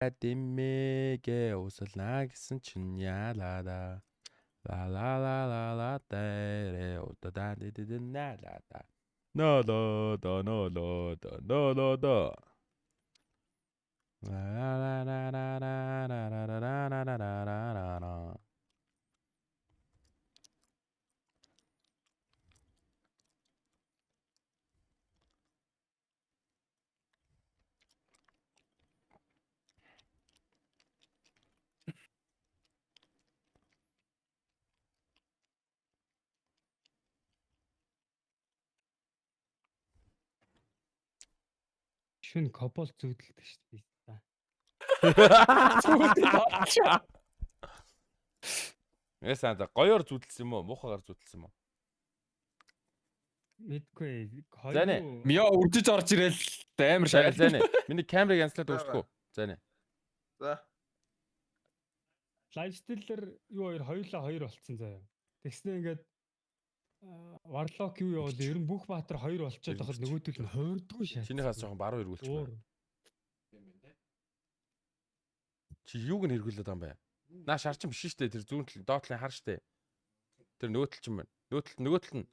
Дэмэгэ услаа гэсэн чинь яалаа. La la la la la tere udada didina la da. No lo do no lo do no lo do. La la la la la la la la la la la la la la. Шүн кобол зүудэлдэг шүү дээ. Яасан гоёор зүудэлсэн юм уу? Муухагаар зүудэлсэн юм уу? Мэдгүй. Зэнэ. Мио үржиж орж ирэл амар шаа. Зэнэ. Миний камерыг янзлаад өгөхгүй. Зэнэ. За. Лайвстиллэр юу хоёулаа 2 болцсон заяа. Тэгснэ ингээд Warlock юу явал ер нь бүх баатар 2 болчиход байхад нөгөөдөл нь хойрдгүй шээ. Чинийхээс жоохон баруун эргүүлчих. Чи юуг нь эргүүлээд байгаа юм бэ? Наа шарчин биш шүү дээ. Тэр зүүн тал доотлын хар шүү дээ. Тэр нөгөө тал ч юм байна. Нөгөө тал нь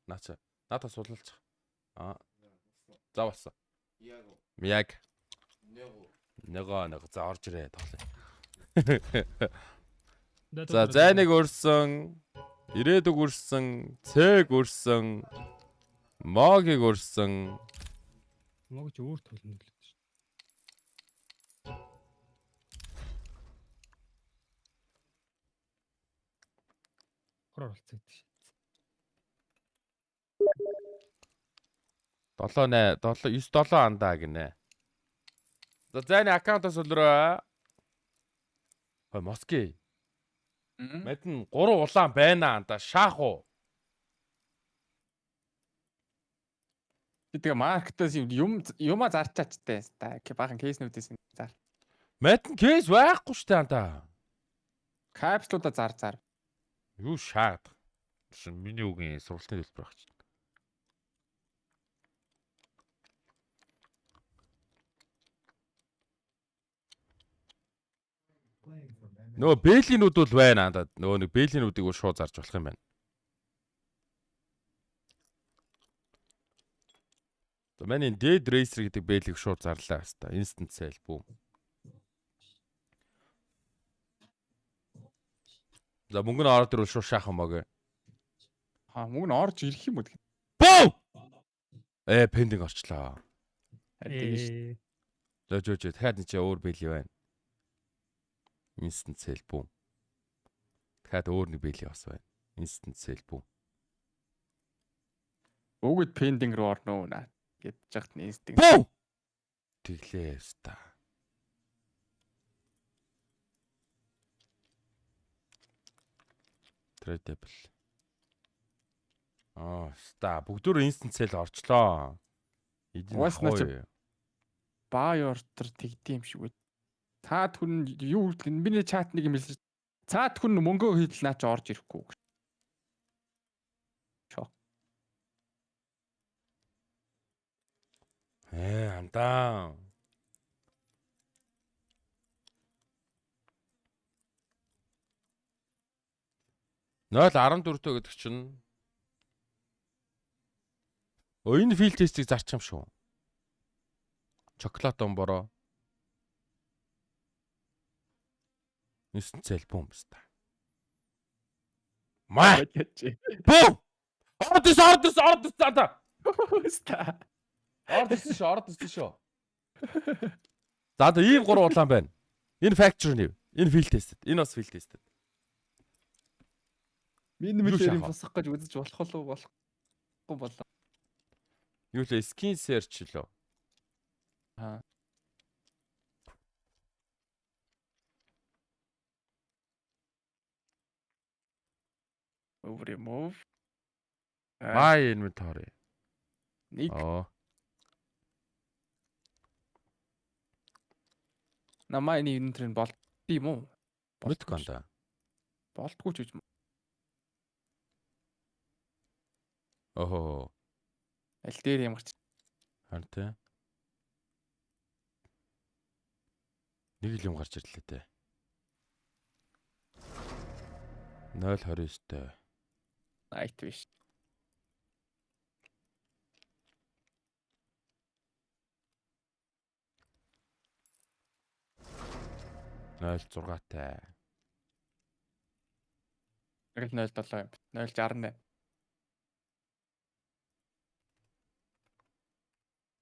наача. Наатаа сулалцах. За болсон. Яг. Нөгөө за орж ирээ тоглоё. За зайныг өрсөн. Ирээдүг өрсөн, цэг өрсөн, могийг өрсөн. Мог ч өөр төлнө л шүү. Хорор болцсон гэдэг шүү. 9-7 андаа гинэ. За зайны аккаунтаас үлрээ. Хой Москви. Мэдэн 3 улаан байна анда шаах уу. Тэгээ маркетаас юма зарчаачтай та баахан кейснүүдээс зар. Мэдэн кейс байхгүй штэ анда. Капслуудаа зар. Юу шаад. Миний үгийн сургалтын хэлбэр багч. Нөгөө бэлинүүд бол байна андаа. Нөгөө нэг бэлинүүдийг шууд зарж болох юм байна. За манай Dead Racer гэдэг бэлийг шууд зарлаа хэвээр. Instant sale boom. За мөнгө нь ороод ирвэл шууд шаах юм аа гэ. Мөнгө нь орж ирэх юм уу гэх. Боо! Пендинг орчлоо. Жоо дахиад энэ чи өөр бэли байна. Instant sale boom. Дахиад өөр нэг бэли бас байна. Instant sale boom. Өгөд пендинг руу орно уу наа гэж жагт instant. Боо! Тэглээ ста. Tradable. Ста бүгдөө instant sale орчлоо. Угаасна баа ёртер тэгдэм шиг үү. Цаад хүн юу гэдэг нь миний чат нэг юм хэлсэн. Цаад хүн мөнгөө хийдэл наа ч орж ирэхгүй. Чоо. Андаа. Нойл 14-тэй гэдэг чинь энэ фил тестийг зарчих юм шүү. Чоколад бомбороо. Instant sale boom ста. Маа. Бум! Ордос та. Ста. Ордос шүү. За ийм 3 улаан байна. Энэ factory нэв. Энэ field tested. Энэ бас field tested. Миний мэлэрийн босох гэж үзэж болохгүй болоо. Юу лээ skin search лөө. Remove. My inventory. Нэг. Намайны inventory болд юм уу? Мэдгүй андаа. Болдгүй ч гэж. Охоо. Аль дээр ямарч. Харин тэ. Нэг л юм гарч ирлээ дээ. 029-тэй. Найт биш. Нойл 6-тай. 007 юм. 068.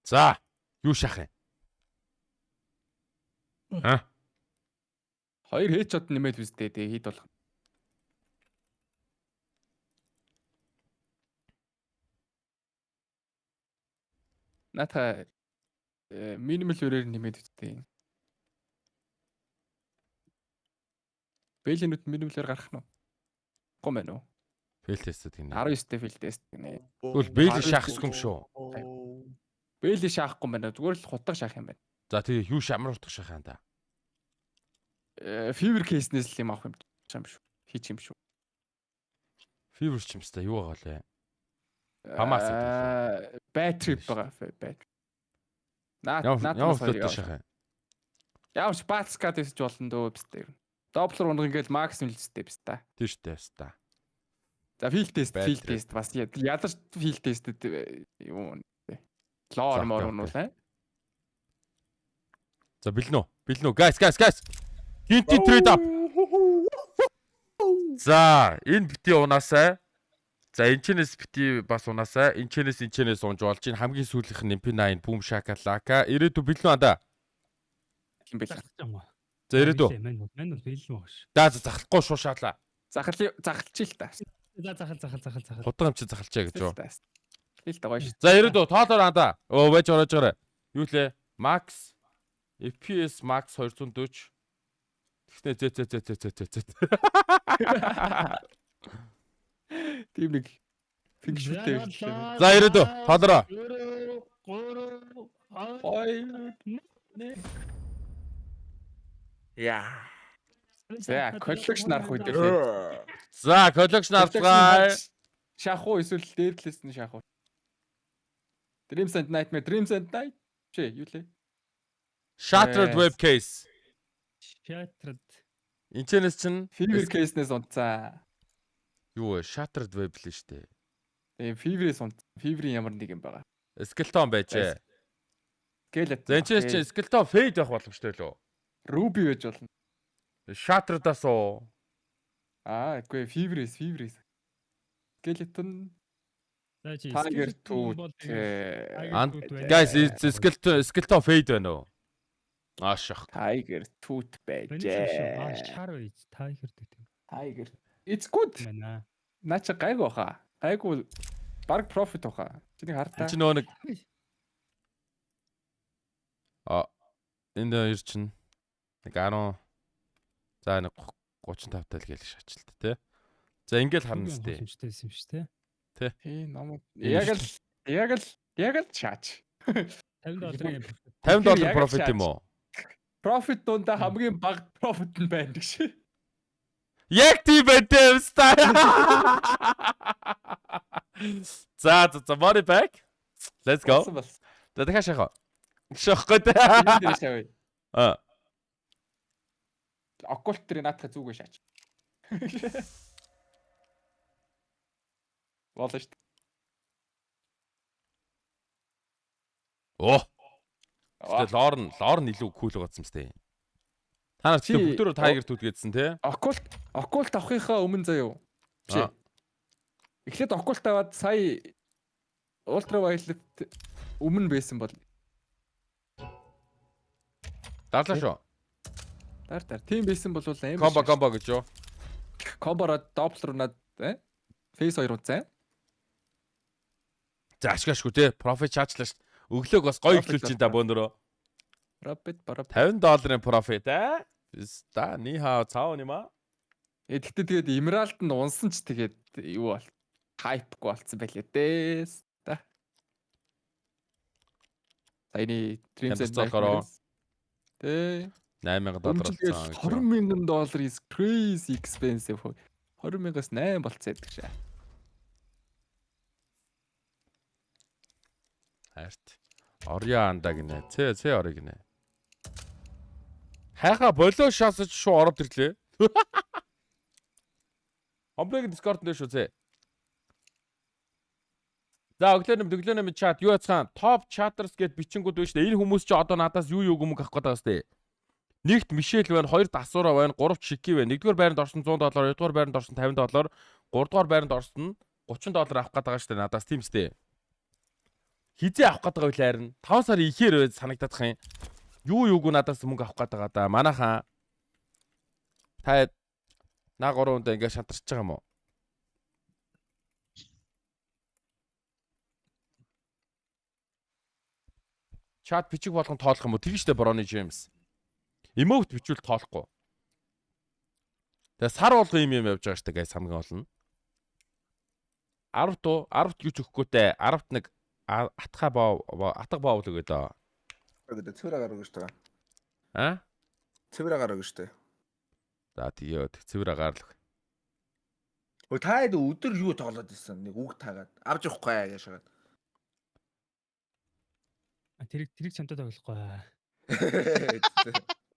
За, юу шахах юм? А? 2 хедшот нэмээд үстэй дээ хит болох. Ната минимал өрөөр нэмээд үстэй. Бэлэнүүд минималээр гарах нь уу? Гом байна уу? Фейл тестэд гинэ. 19-тэй фейл тест гинэ. Тэгвэл бэйли шахахгүй юм шүү. Бэйли шаахгүй юм байна. Зүгээр л хутга шаах юм байна. За тэгээ юу шамар утгах шахах юм да. Fever case-нээс л юм авах юм шүү. Хийчих юм шүү. Fever ч юмстай юу байгаа лээ. Хамаас bad trip байгаа. Bad. Яа хөдлөлт шахах юм. Яавч бацкад гэж болно дөө бистэй. Доплер унах ингээл максимум хэлцтэй биз та. Тийш теста. За field test бас ядарч field tesтэд юу лоор мор унуулаа. За бэлнэ үү? Guys. Hint trade up. За, энэ бити унаасаа. За, энэчнээс бити бас унаасаа. Энэчнээс унж болж ин хамгийн сүүлийнх нь MP9 boom shakalaka. Ирээдүй бэлнэ анда. Юм бэл. За, ирээдүй. Мань бол бэлэн байгаа ш. За, захахгүй шуушаалаа. Захалчих л та. За захал. Хутга юм чи захалчаа гэж юу? Хэл тагоо ш. За, ирээдүй тоолоор анда. Өө, вэж орож гараа. Юу лээ? Max FPS Max 240. Тэгснэ зэ. Тийм нэг финкштэй биш. За, ирээдүй тоолороо. 2 Яа. За, коллекшн арах үед лээ. За, коллекшн авцгаа. Шах уу эсвэл дээрлээс нь шах уу? Dreams and Night. Чи юу лээ? Shattered web case. Shattered. Энэчнээс чинь Fever case-нээс унтцаа. юу вэ? Shattered web л шүү дээ. Тийм Fever-ээс унт. Fever-ийн ямар нэг юм байгаа. Skeleton байжээ. Skeleton. За энэчнээс чинь Skeleton fade байх боломжтой лөө. Ruby байж болно. Shattered-аас уу? Үгүй Fever-ээс. Skeleton. Tiger Tooth. Guys, Skeleton fade байна уу? Аашах. Tiger Tooth байжээ. Шар байж Tiger гэдэг. Tiger. It's good. Мана. Наач гайгүй баха. Гайгүй баг profit баха. Чиний хартаа. Чи нөө нэг энэ хоёр чинь нэг 10 за нэг 35 тал гээл шаачилт тий. За ингээл харна сте. Хэмжтэйсэн юм шүү тий. Тийм намайг яг л шаач. $50 $50 profit юм уу? Profit дундаа хамгийн бага profit нь байна гэж. Яг тийм байт ста. За money back. Let's go. За дахиад шахаа. Шахгүй дээ. Оккулт тэр наатах зүгээ шаач. Болно шүү дээ. Тэгэл лоор нь илүү кул байгаадсан мэт. Та нар чи бүгдөө Tiger Tooth гэдсэн тий? Оккулт авахынхаа өмнө заяа. Чи. Эхлээд оккулт аваад сая Ultraviolet өмнө байсан бол Дарлаа шүү. Дар. Тийм байсан бол амар. Комбо гэж юу? Комбороо Doppler унаад Face 2 унцаа. За ашигашгүй тий. Profit чаачлаа шүү. Өглөөг бас гоё ихлүүлж ин та бөөнөрөө. $50 profit Ста ни хаа цаав нима. Тэгэхдээ тэгээд Emerald нь унсан ч тэгээд юу бол хайпгүй болцсон байлээ дээ. Та. Саяны Dreams and Nightmares. Тэ $8,000 цаа. $20,000 is crazy expensive. 20,000-аас 8 болцсон гэдэг шээ. Харт. Орё анда гинэ. Цэ орё гинэ. Хайха болоо шаасч шууд ороод ирлээ. Омбрыг Discord дээр шүү зэ. За өглөө нэм чат юу яцхан топ чаттерс гэд бичингүүд байна шүү дээ. Энэ хүмүүс чи одоо надаас юу юм авах гэдэг байна сте. Нэгт Мишель байна, хоёрт Асура байна, гуравт Шики байна. Нэгдүгээр байранд орсон $100, хоёрдугаар байранд орсон $50, гуравдугаар байранд орсон $30 авах гэдэг байгаа шүү дээ. Надаас тийм сте. Хизээ авах гэдэг вэ харин 5 сарын ихээр байд санагдах юм. Юуг надаас мөнгө авах гэдэг байгаа да. Манайхаа та наа 3 өндөө ингэ шантарч байгаа юм уу? Чат бичиг болгон тоолох юм уу? Тэгэн штэ Броны Джеймс. Эмоут бичвэл тоолохгүй. Тэгээ сар болгон юм явж байгаа штэ гайс хамгийн олон. 10-т юу ч өгөхгүйтэй 10-т нэг атга боол өгөө дөө. Өгдөө цэвэр агаар өгч байгаа. А? Цэвэр агаар өгч тээ. За тийё цэвэр агаар л. Өө та хэд өдөр юу тоглоод ирсэн? Нэг үг таагаад авч явахгүй гэж шагаад. Тэрийг чамтай тоглохгүй.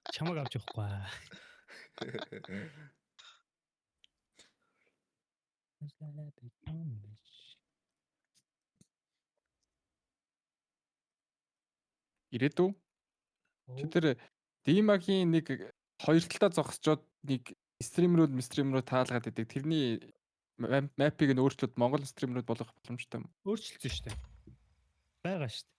Чамаг авч явахгүй. Ирээдүү. Чи тэр Димагийн нэг хоёр талаа зогсчоод нэг стримерүүд таалгаад идэг. Тэрний мапыг нь өөрчлөөд Монгол стримерүүд болгох боломжтой юм. Өөрчлөлтсөн шүү дээ. Бага шүү дээ.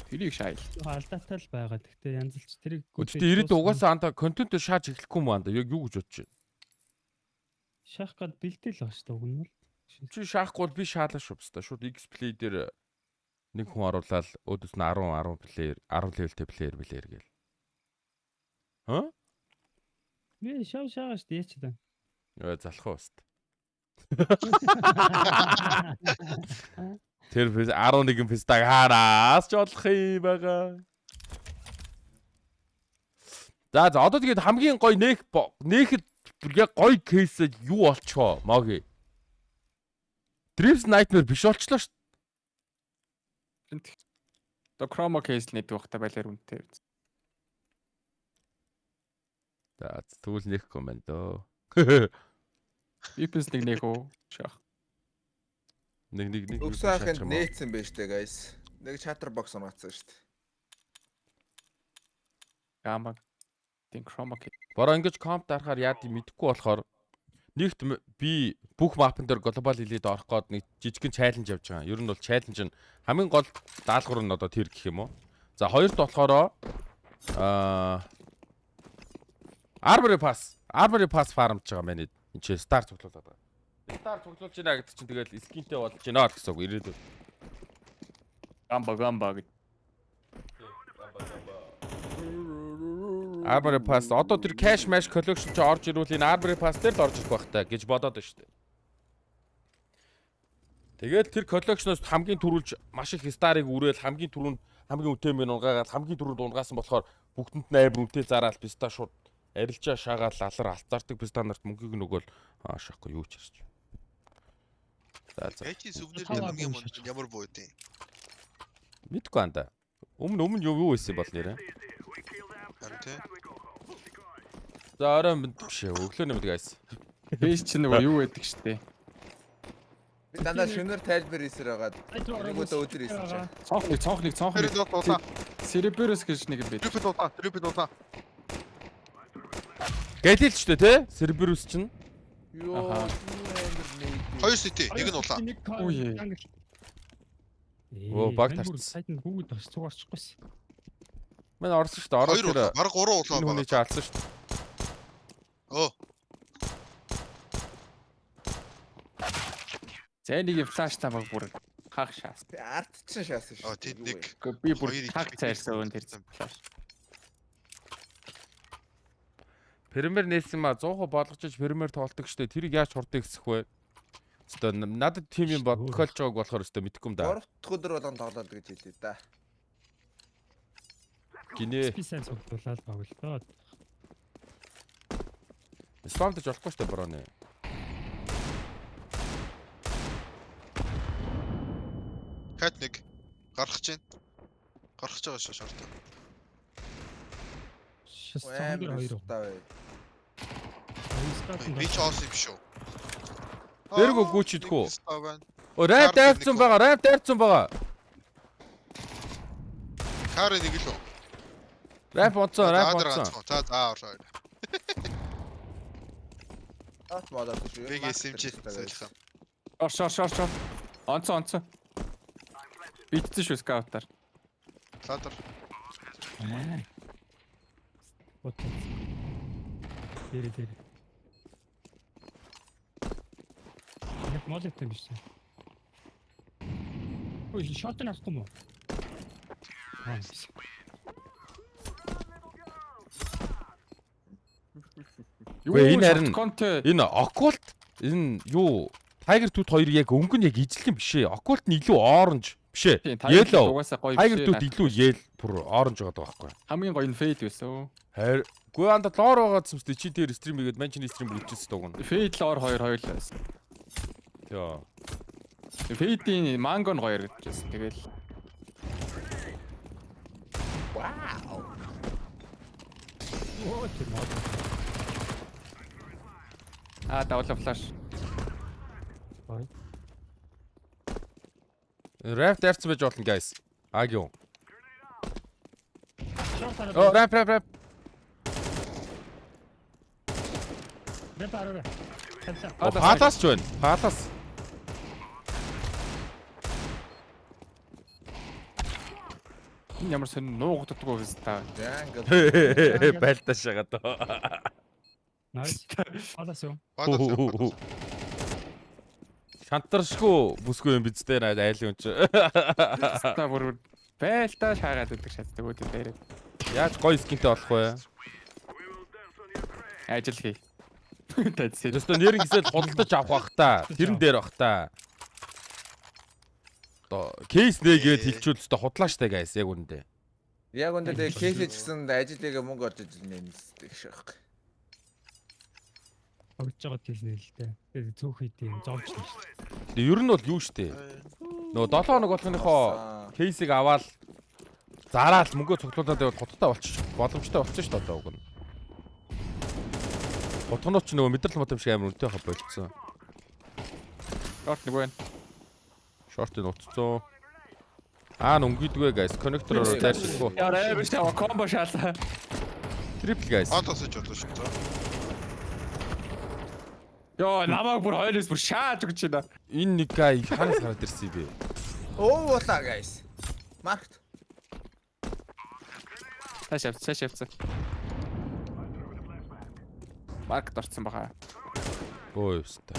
Тэрийг шайл. Алдаатай л байгаа. Гэхдээ янзлж тэрийг Гэхдээ ирээдүйд угаасаа анда контент шааж эхлэхгүй юм анда. Яг юу гэж бодож байна? шаах гад бэлдээл байгаа шүү дээ. Уг нь бол. Чи шаахгүй бол би шаалаа шүү бста. Шууд X-play дээр нэг хүн оруулаад өөдөөс нь 10 плеер 10 levelтэй плеер гээл. Ха? Би шааш дээ яач та. Яа залах уу бста. Тэр 11 пистаг хараас ч болох юм байгаа. За одоо тэгээд хамгийн гоё нээхэд яг гоё кейс юу болчихоо моги. Dreams Nightmare биш болчлоо шүү. Одоо Chroma case нэг багтаа байлаар үнэтэй. За тэгвэл нэхгүй мэн дөө. Ипс нэг үү шах. Нэг Өгсөөхөнд нээсэн байж тээ guys. Нэг чатер бокс оноцсон шүү дээ. Ямаг тийм Chroma case. Бороо ингэж комп дарахаар яад мэдэхгүй болохоор нэгт би бүх мапн дээр глобал элит орох гээд нэг жижигхэн чаленж явж байгаа. Ер нь бол чаленж нь хамгийн гол даалгавар нь одоо тэр гэх юм уу. За хоёрт болохоор Armory Pass фармж байгаа мэн. Энд чи стар цуглуулад байгаа. Стар цуглуулж байна гэдэг чинь тэгэл скинтэй болж байна гэсэн үг ирээдүйд. Гамба гэж. Armory Pass одоо тэр cash mash collection ч орж ирүүл энэ Armory Pass дээр л орж ирэх байх таа гэж бодоод байна шүү дээ. Тэгээд тэр collection-оос хамгийн түрүүлж маш их старыг үрээл хамгийн түрүүнд хамгийн үтээмэн унгаагаад хамгийн түрүүнд унгаасан болохоор бүгдэнд нь амар үнэтэй зараад писта шууд арилжаа шаагаад алар алцаардаг писта нарт мөнгийг нөгөөл шахгүй юу ч ярьж. За. Эти сүгнэр хамгийн монд ямар буу дээ. Мэдгүй анда. Өмнө юу байсан бол нэрэ. Харин тий. За орой мэдвшээ. Өглөө нэмдэг guys. Бэс чи нөгөө юу байдаг штэ. Би дандаа шөнөөр тайлбар хийсээр байгаад нөгөөдөө өдөр хийсэн чинь. Цонхныг. Cerberus гэж нэг юм байдаг. Трипл дуулаа. Гэлил ч дээ те. Cerberus чинь. Йоо. Хоёр сити, нэг нь улаа. Үе. Оо, баг тарцсан. Сайтнд бүгд бас цуг орчихгүйсэн. Мэн орсон шүү дээ. Ороод Хоёр улаа, баг 3 улаа хүний байна. чи алдсан шүү дээ. Оо, За нэг флаш тамаг бүр хаах шаас. Арт чинь шаасан шүү. тэд нэг. Би бүр Хоёр хаг их цайрсан өн тэр флаш. Премьер нээсэн ма 100% болгочиж премьер тоолдог штэ. Тэрийг яаж хурдан ихсэх вэ? Өстой надад тим юм бодхолж байгааг болохоор өстой мэдгүй юм да. 3 дахь өдөр болон тоглоод гэж хэлээ да. Гинэ. Списал цуглуулаад тоглолоо. Спамдаж болохгүй штэ бороны. Кат нэг гарах гэж байна. Гарах гэж байгаа шүү шорт. Шас цаан дээр 2. Би ч оос юм шүү. Дэрэг өгөөчдгөө. байна. Оо, райт дайрцсан байгаа. Райт дайрцсан байгаа. Кар нэг л үү? Райт бодсон, райт бодсон. За ороо. Ат модод шүү. Би SMG сайхан. Шор. Онцон. Битсэн шүү скаутаар. Ладар. Вот. Дээр. Яг молот юм биш. Ой, шот наахгүй мó. Үгүй, энэ харин конте. энэ оккулт энэ юу Tiger Tooth 2 яг өнгө нь яг ижил юм биш ээ. Оккулт нь илүү оранж биш ээ. Yellow. Угаасаа гоё Tiger биш. Tooth илүү yellow бүр оранж байгаа байхгүй. Хамгийн гоё нь фейд байсан. Харин үгүй анда лоор байгаа зү чи дээр стрим хийгээд мань чиний стрим үлчээсэн дууг нь. Фейд лоор 2 л байсан. Яа. Фейдийн манго нь гоё хэрэгжсэн. Тэгэл Оо тийм мод. давла флаш. Райт дайрцсан байж болно guys. Агиу. Шот Оо, райт. Рэпараа. Палас ч байна. Палас. Энэ ямар сонир нуугддаггүй гэсэн та. Jungle. Байлтаа шагаад. Найс. Палас юу? Шантаршгүй бүсгүй юм биз дээ айлын ч. Та бүр байлтаа шаагаад өгдөг шатдаг үүдээ дээр. Яаж гоё скинтэй болох вэ? Ажил хий. Тэцээ. Өөртөө нэрэн гисэл худалдаж авах бах та. Тэрэн дээр бах та. Одоо кейс нэгээд хилчүүл өстө худлаа штэ guys яг үндэ. Яг үндэ кейсэж гисэн ажилтайгаа мөнгө олж иж нэмсдэг шээ. Огж байгаа тийм л дээ. Тэгээд цөөх хийдийн зовж нь шүү дээ. Ер нь бол юу штэ. Нөгөө 7 хоног болгоныхоо кейсийг аваад зараал мөнгөө цуглуулад яваад хоттой болчих боломжтой болчих шүү дээ одоо уг нь. Хотгонооч нөгөө мэдрэл мод юм шиг амар үнэтэй хаа болцсон. Шорт нэг байна. Шорт нутцсан. Өнгөдгөө guys коннектороор зайршилгүй. Яа, биш таа комбо шаалаа. Triple guys. Атасаж болоо шүү. Йоо, намайг бүр хоёроос бүр шааж өгч байна. Энэ нэг гай ханаас гараад ирсэн бэ? Оо уула guys. Маркт. Цааш явцсан. Маркт орсон баха. Өө ёстой.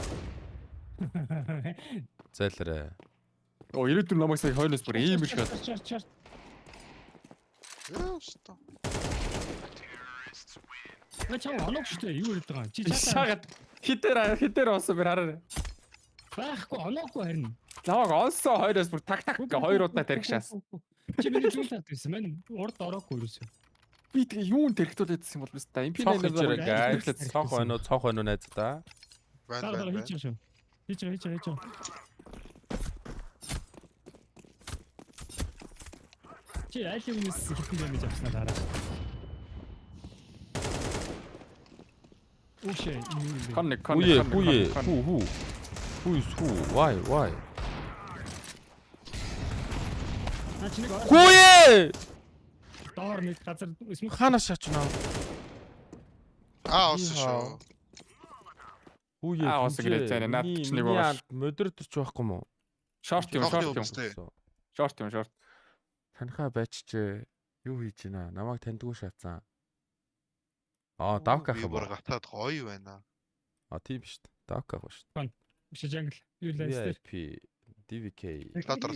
Зайлраа. Оо, 94 намайг сая хоёроос бүр ийм биш гад. Чар. Яа шүү. Начаа оног шүү дээ. Юу хэлдэг байгаа юм? Чи Шаагаад хитээр осон бэр хараа. байхгүй оноогүй харин. Намайг онсон хоёроос бүр так гэ хоёр удаа тарих шаас. Чи миний зүйлээд байсан маань урд ороогүй юусэн. Би тэгээ юун тэрхтүүлээд байсан бол биз та. Цонх хийрэг guys. Цонх байна уу найз та? Байна. Хийж шүү. Хийж. Чи айлын юмс хитэн дэмэж авснаа дараа. Ушээ юу Коннек. Who is who? Why? Хүйе! доор нэг газар эсвэл Ханаас шаачна. Оос шүү. Хүйе. Оос гэлээ зэнэ наад ч нэг бол. Модераторч байхгүй юм уу? Шорт юм. Танхаа байчжээ. Юу хийж байна? Намайг таньдгүй шаацсан. Давк ах юм. Бүр гатаад гоё байна. Тийм шүү дээ. Давк ах шүү дээ. биш жангл юу лайстер. VIP DVK. Ладар.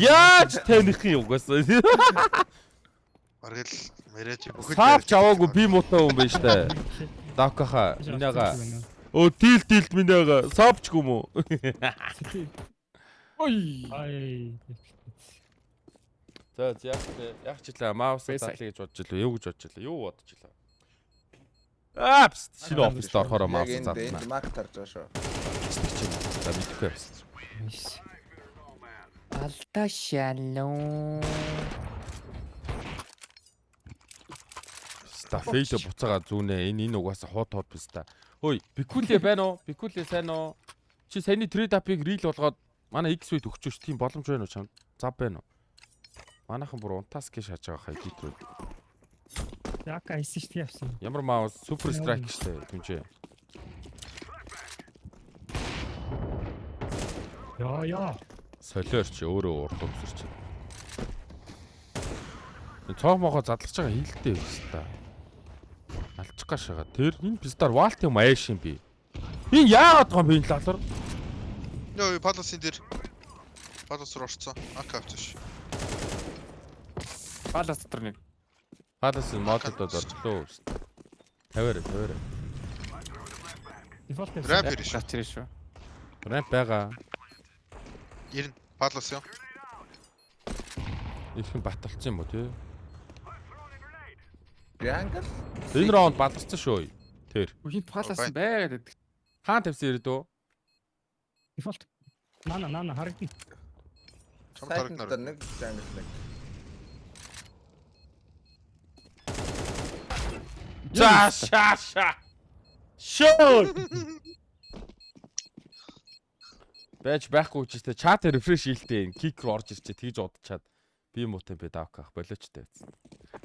Яаж таних юм угаасаа. Баргал мэрэж бүхэл. Саавч аваагүй би муутай хүн байна штэ. Давк аха минийга. Дийлд минийга саавчгүй юм уу? Ой. Ай. За яг ч илээ маус татлыг гэж бодож илээ. Юу гэж бодож илээ? Юу бодож илээ? Шинэ оффист орохоор маус Энд задлаа. Mac тарж байгаа шүү. За мэдхгүй байсан. Алдаа шалуу. Ста фейлэ буцаага зүүнэ. Энэ угаасаа хот биз та. Хөөе, Бикүлээ байна уу? Бикүлээ сайн уу? Чи саяны трейд апыг рил болгоод манай X-Wave өгч ш тийм боломж байна уу чамд? Зав байна уу? Манайхан бүр унтаас гэж шааж байгаа хай дийтрүү. Яка хийсэн шүү дээ явсан. Ямар маус супер страйк штэ түнчээ. Яа. Солиорч өөрөө урд өмсөрч. Цоо могоо задлаж байгаа хилтэй биш та. Алчих гашаага. Тэр энэ пистар валт юм ааш юм би. Энэ яагаад гом би энэ лалар? Йоо, паласын дээр. Палас руу орцсон. Ака авчих. Палас дотор нэг. Паласын модод орлоо. 50-50. Дефолт Рэп ирж. Гачрээ шүү. Рэп байгаа. 90 палас юм. Ихэн баталцсан юм уу тий? Triangle. Энэ раунд баталцсан шүү. Тэр. Үхий палас байгаад байдаг. Хаан тавьсан ирээд үү? дефолт. Нана харагдана. Чам Сайхан тарагнаар. дээр нэг triangle нэг. За. Шоо. Бэж байхгүй ч гэсэн чат рефреш хийлтэй кик руу орж ирчээ тэгж удачаад би муутай би давк ах болоочтой байсан.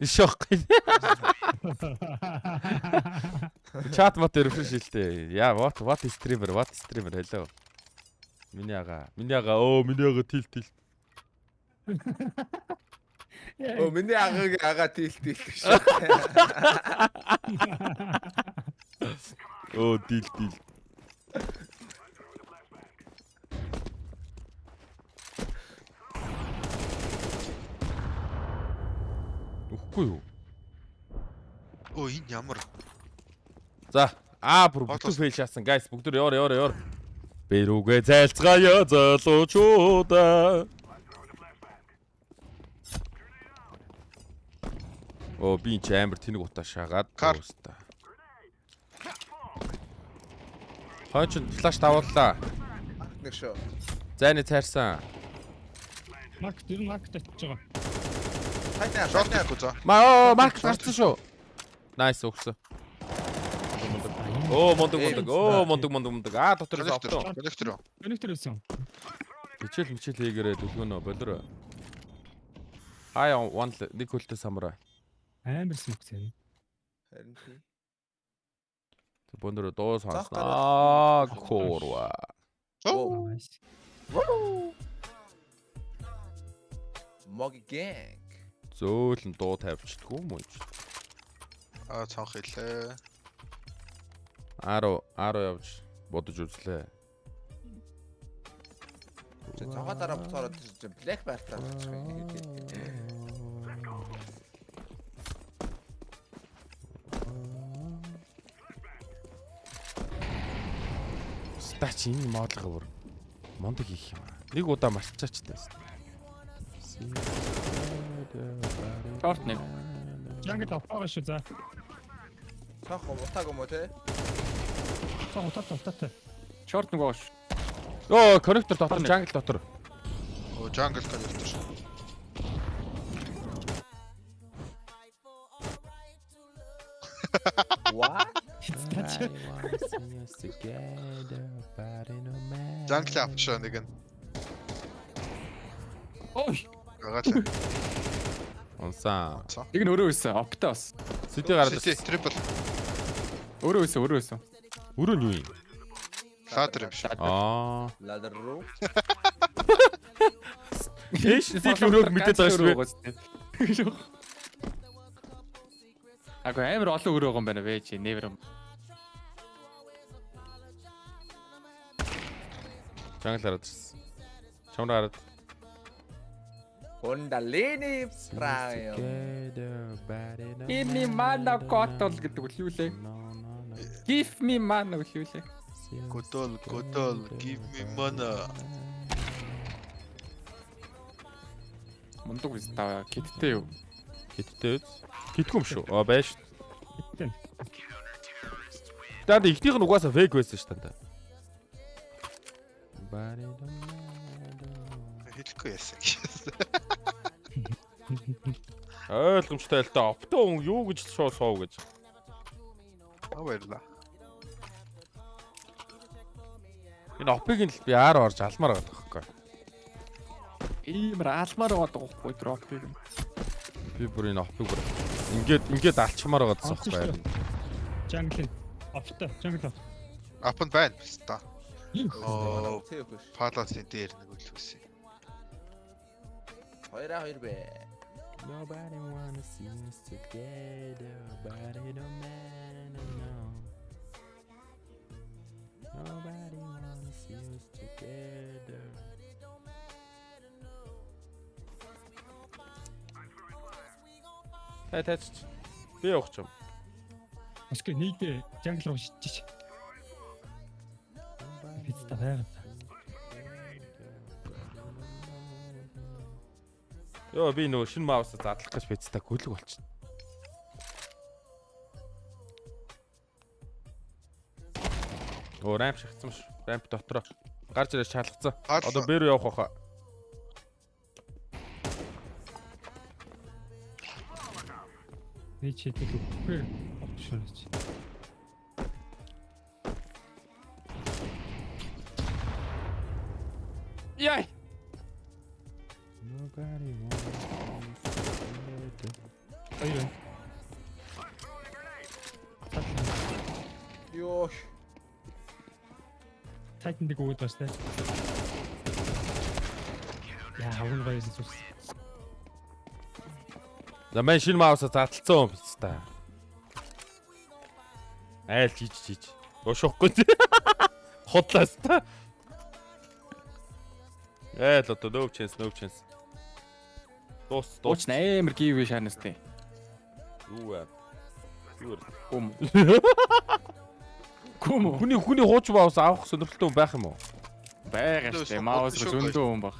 Шоохгүй. Чат мот рефреш хийлтэй. Яа what streamer hello. Миний ага тил. Оо миний ага тил шүү. Оо тил. Үгүй юу? Оо, энэ ямар. За, бүр бүтэн фейл шаасан. Guys, бүгд яваар. Бэрүүгээ зайлцгаая залуучуудаа. Оо, би ч амар тэнэг утаа шаагаад дуустаа. Хойч флаш давууллаа. Нэг шүү. Зайны цайрсан. Марк татж байгаа. Шорт хийхгүй за. Марк гарцсан шүү. Nice өгсөн. Оо мондог. Дотор Коннектор. автоо. Коннектор байсан. Мичэл хийгээрээ дүлгөнөө болор. Хай нэг хөлтөс самраа. Амар смок зэн. Харин тий. Бөндөрө доо сонсноо. Коорва. Оо, Nice. Mogi gang. Зөөлөн дуу тавьчихдгүй юм уу? цанх хэлээ. 10 явж бодож үзлээ. Цонхоо дараа буцаараад black belt авчих юм. Стач энэ модлого бүр мондөг хийх юм аа. Нэг удаа марцчаач таас. Шорт нэг. Жангл авах шүү за. Цонх утааг юм уу те? Цоо утаатай. Шорт нэг боош. Оо, коннектор дотор, жангл дотор. Оо, jungle коннектор. What? Jungle авчаа нэг нь. Ой. Гагаалаа. Онсан. Нэг нь өөрөө байсан. Оптос. Сити гараад Сити трипл. Өөрөө байсан. Өрөө нь юу юм? Ладер юм шиг. Ladder руу. Эш сити өрөөг мэдээд байгаа шүү. Агүй амар олон өрөө байгаа юм байна вэ чи never. Жангл гараад ирсэн. Чамд гараад. Kundalini Prime. Give me mana котол гэдэг үл юу лээ? Give me mana үл юу лээ? Котол, give me mana. Мундаг биз таа киттэй юу? Хиттэй үз. Хитгүй юм шүү. Байж. Хиттэй. Даад ихнийх нь угаасаа фейк байсан шүү та. Хэлэхгүй яасан. Ойлгомжтой л та оптоо юу гэж шууд суув гэж. Баярлаа. Энэ опыг нь л би аар орж алмаар байгаа байхгүй. Иймэр алмаар байгаа байхгүй дропыг. Би бүр энэ опыг бүр ингээд алчмаар байгаа гэсэн байхгүй. Jungle. Оптой. Jungle. Апн байна та. Оо. Оо, Palace-ийн дээр нэг үлвэсэн. 2-2 бэ. Nobody wanna see us together, but it don't matter now. Nobody wanna see us together. Таач. Би явах юм. Өсгөө нийтээ Jungle руу шидчих. Пицта хайр. Йоо би нөгөө шинэ маус задлах гэж пицтаг гүлэг болчихно. Оо рамп шахсан ш. Рамп дотроо гарч ирэж шалгацсан. Одоо бэ рүү явах байхаа. Нэг читэй үгээр опшнч. Яй. Nobody wants to. Хоёроо. Ёо. Тайтан дэг өгöd бааш таа. Яа, хавн баяс зүс. За мен шинэ маус задлцсан юм биз та. Айл хийж. Ушуухгүй. Хотлаас та. Л одоо no chance. Дуус. Ууч нээр гівэ шаанастай. Юу вэ? Юу вэ? Гүм. Хүний хууч маус авах сонирхолтой хүн байх юм уу? Байгаа штэ. Маус зөндөө хүн баг.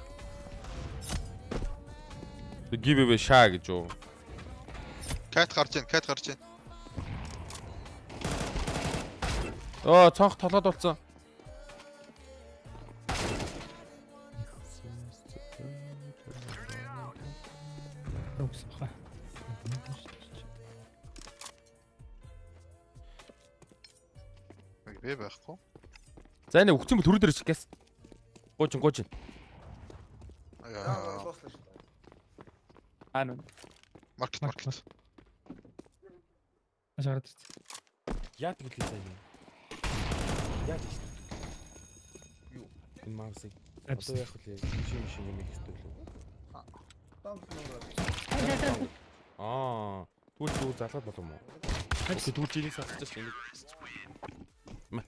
Give away шаа гэж юу? Кат гарч ийн. Оо, цонх толоод болсон. Өгсөхгүй. Би байхгүй. За энэ өгцөн бо төрөл дээр чигээс. Гуучин. Яа. Ано. Маркет. Ашаард. Яа тэгэл сайн юм. Яа гэж. Юу? Энэ маусыг одоо яах вэ? Машин юм их хэвтэй лээ. Түл залгаад болов уу? Түл жилээс авчихсан шүү дээ.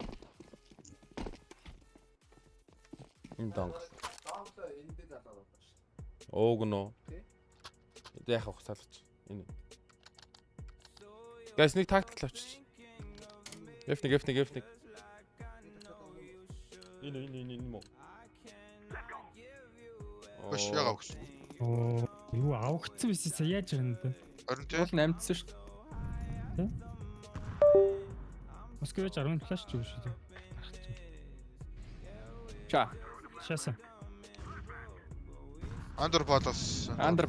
Энэ данг. Оогно. Яах вэ салгач. Энэ. Гайс нэг тактикл авчиж. F1. Энэ мо. Гош ягаа өгсөн. Оо, юу авахцсан биш сая яаж ирнэ дэ. Орон Уул тий. намдсан шүү дээ. Москвич 10 флаш ч үү шүү дээ. Ча. Шаасан. Андер Palace. Андер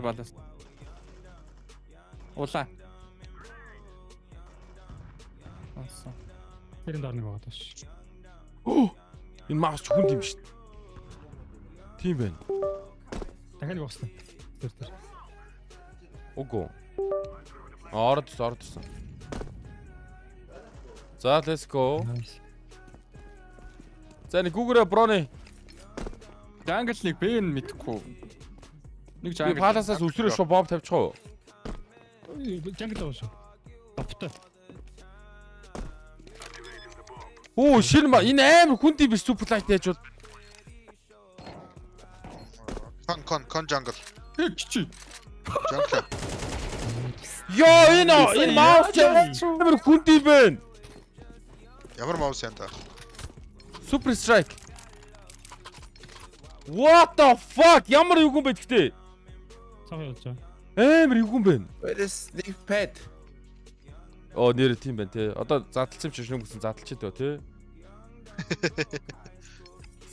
балас. Улаа. Асан. Тэрэн дор нэг байгаа ш. Энэ маус ч хүн юм шүү дээ. Тийм байна. Дахиад нэг багслаа. Тэр. Үгүй. Ордсон. За let's go. Nice. За нэг гүүгээрээ броны. Jungle нэг бэн мэдхгүй. Нэг Би jungle. паласаас өсрөө шо бомб тавьчих уу? Jungle шүү. Оптой. Оо шинэ энэ амар хүнд юм биш суперлайт яаж бол. Con jungle. Чи. Jungle. Ёо энэ маус амар хүнд юм байна. Ямар маус юм та? Super strike. What the fuck? Ямар юу юм бэ гэхдээ? Цаа явуулж байгаа. Амар юу юм бэ? Where is the pet? Оо нэр тийм байна те. Одоо задлсан юм чи шүн гэсэн задлчихэд бай те.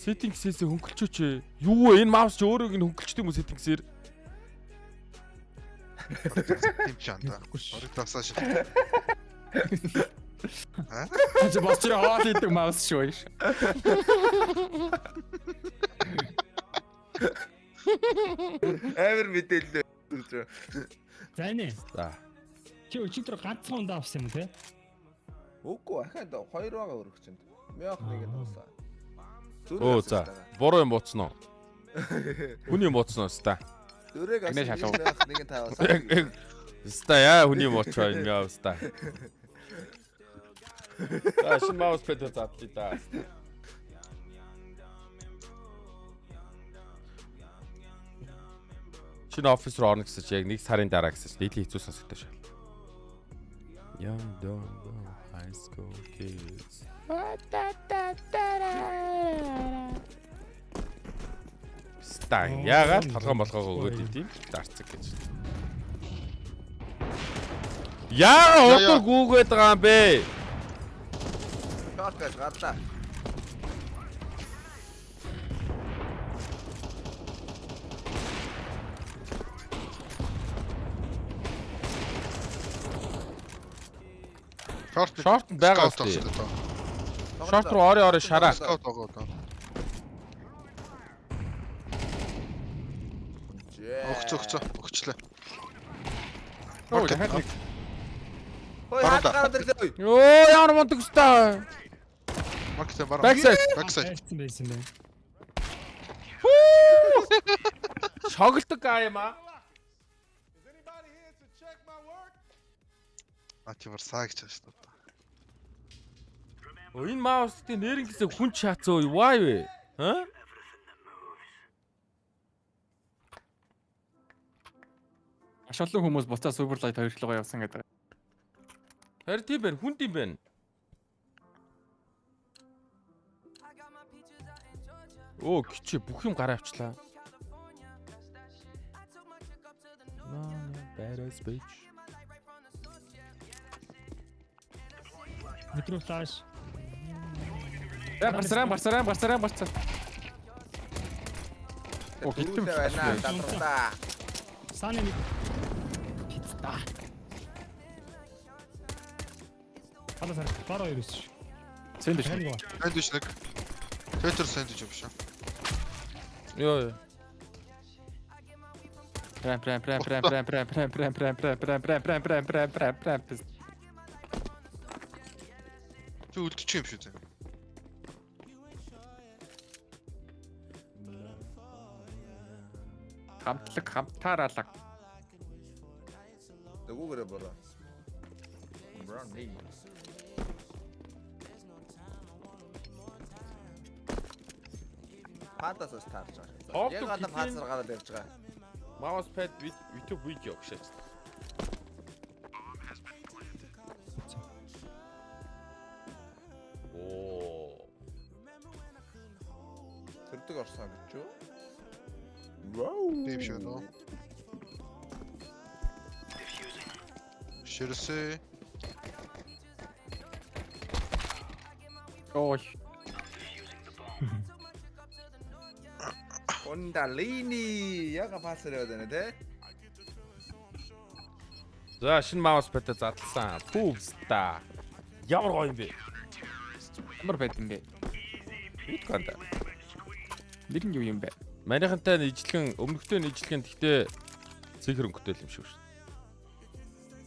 Settings-ээс хөнгөлчөөч. Юу вэ? Энэ маус чи өөрөөг нь хөнгөлчдөг юм уу settings-ээр? Тийм ч анда. Ориг тасааш. Чи босч хоол идэг маус шүү. Амар мэдээлэл өгч. За нэ. За. Чи өчигдөр ганцхан ундаа авсан юм те? Үгүй ахаад 2 байгаа өргөч юм. Мянх нэг нь уусаа. Оо за. Буруу юм бууцсан уу? Хүний юм бууцсан уу ста? Дөрөг Нэ асуу шалуу. нэг нь таваасаа. Ста яа хүний юм бууцгаа ингээ ста. За шин маус пэд задлаа да. Шинэ офис руу орно гэсэн чи яг 1 сарын дараа гэсэн чи нийлээ хэцүү сонсогдож шээ. Young dumb high school kids. Стан яагаад толгой молгоогоо өгөөд идэв дарцэг гэж. Яа одоо гүүгээд байгаа юм бэ? Шорт гадлаа. Шорт байгаа шүү. Шорт руу орой шараа. Скаут байгаа одоо. Өгчлээ. Оо дахиад нэг Ой Баруунда. хаад гараад ирлээ. Йоо ямар мундаг өстой. Маркетинг бараа. Backside. Хайрцсан байсан бэ. Шоглдог гай юм аа. Ативар саагч байгаа шүү дээ. Энэ маустын нэрнгэсээ хүн чаацаа уу? Why вэ? Ха? маш олон хүмүүс буцаа Superlight 2 руу явсан гэдэг. Харин тийм байна, хүн тийм байна. Оо, кичи бүх юм гараа авчлаа. Badass bitch. Метро флаш. Барцаа. Оо хитэн байна. Дадраа. Саны нэг пицца. Хадаа сар бараа ерөөс ш. сэндвич. Сэндвич нэг. Тэтэр сэндвич юм шүү. Йоо. Прям. Чи үлдчих юм шүү дээ. Хамтараалаг. Дэгүүгээрээ бороо. Brown nee. Пантасаас таарч байгаа. Яг одоо пантасаар гараад явж байгаа. Mousepad YouTube видео гэж. Оо. Тэрдэг орсон гэж юу? Вау. Тийм шүү дээ. Ширсэ. Ой. Ондалини яга пассер яваад байна те. За шинэ mousepad-д задлсан. Пүүста. Ямар гоё юм бэ? Ямар байд юм бэ? Ит ганда. Нэр нь юу юм бэ? Манийхантай нийжлэн өмнөхтэй нийжлэн гэхдээ цэгэр өнгөтэй юм шиг шүү.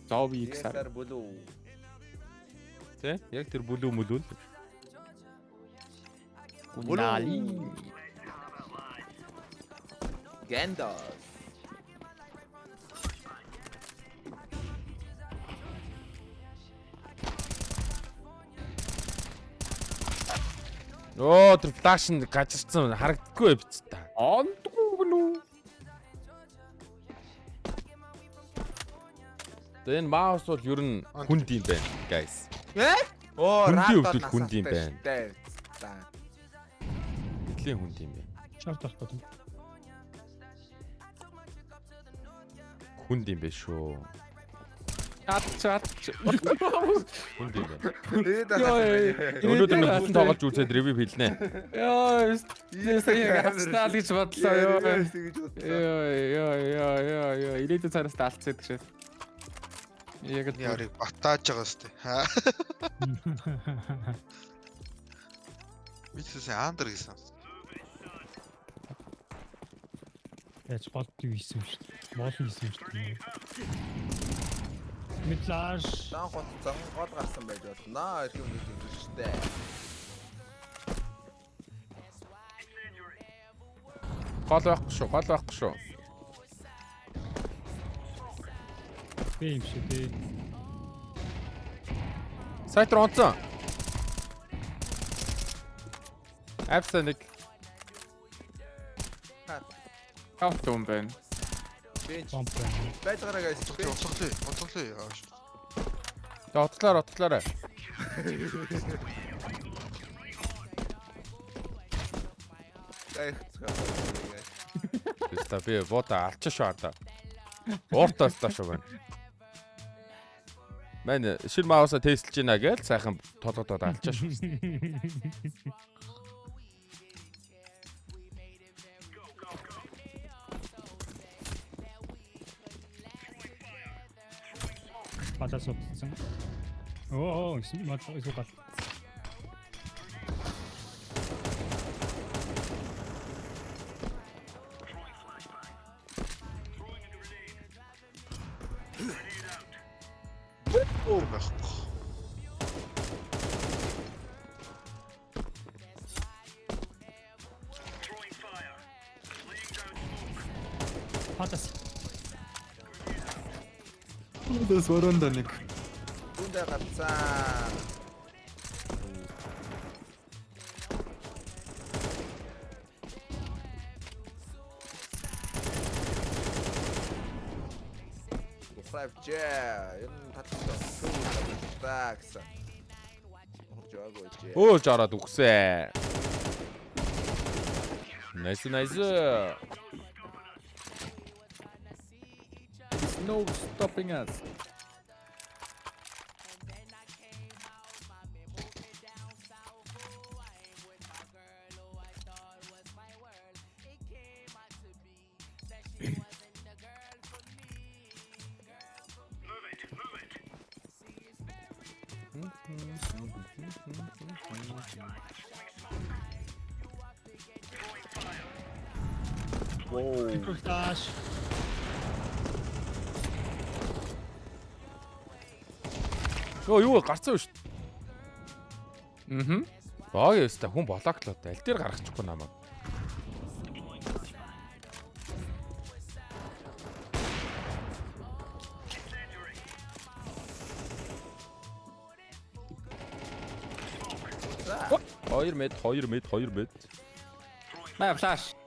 Зови XR. Ясар болоо. Тэ? Яг тэр бүлүү мүлүүл. Гунали. Гандас. Оо тэр флаш нь гажирсан харагддаггүй биз та. Ондгүй нү. Энэ маус бол ер нь хүнд юм байна, guys. Оо Хүндийн рад өвдөл хүнд юм байна. За. Нэлийн хүнд юм байна. Шорт болох гэдэг. Хүнд юм бэ шүү. Атч. Хүнд юм байна. Тэгээд Өнөөдөр нэг хүн тоглож үзээд ревю хэлнэ. Яа, яг хацнаа л гэж бодлоо ёо. гэж бодлоо. Яа. Ирээдүйн цараас алдсан гэдэг шээ. Яг л Ярыг батааж байгаа сте. Бичсэн андер гэсэн. Яаж болдгоо хийсэн юм шүү дээ. Моол хийсэн юм шүү дээ. Мэдлаш. Дан гол гол гарсан байж болно. Ирэх юм гэж штэ. Гол байхгүй шүү. Би юм шиг дээ. Сайт руу онцсон. Апсаник. Автом байна. Бенч. Бомб. Байж гараа гайс. Оцоглоо. Отлоо. Гайх цаа. Тэста би бота алчаа шүү ардаа. Ууртаас таашаа байна. Мэн шир мауса тестэлж байна гээл сайхан толгодод алчаа шүү. Падаас утсан. Оо, эсвэл падаас. Дэс ворондоо нэг. Түндэ гацаа. Ухавчээ. Энэ татсан. Такс. Жаагооч. Өө жараад үгсэ. Nice. There's no stopping us. Control dash. Юу гарцсан шүү. Мгм. Баг яста хүн блоклоод аль дээр гаргачихгүй намайг. Хоёр мэд. Маа флаш.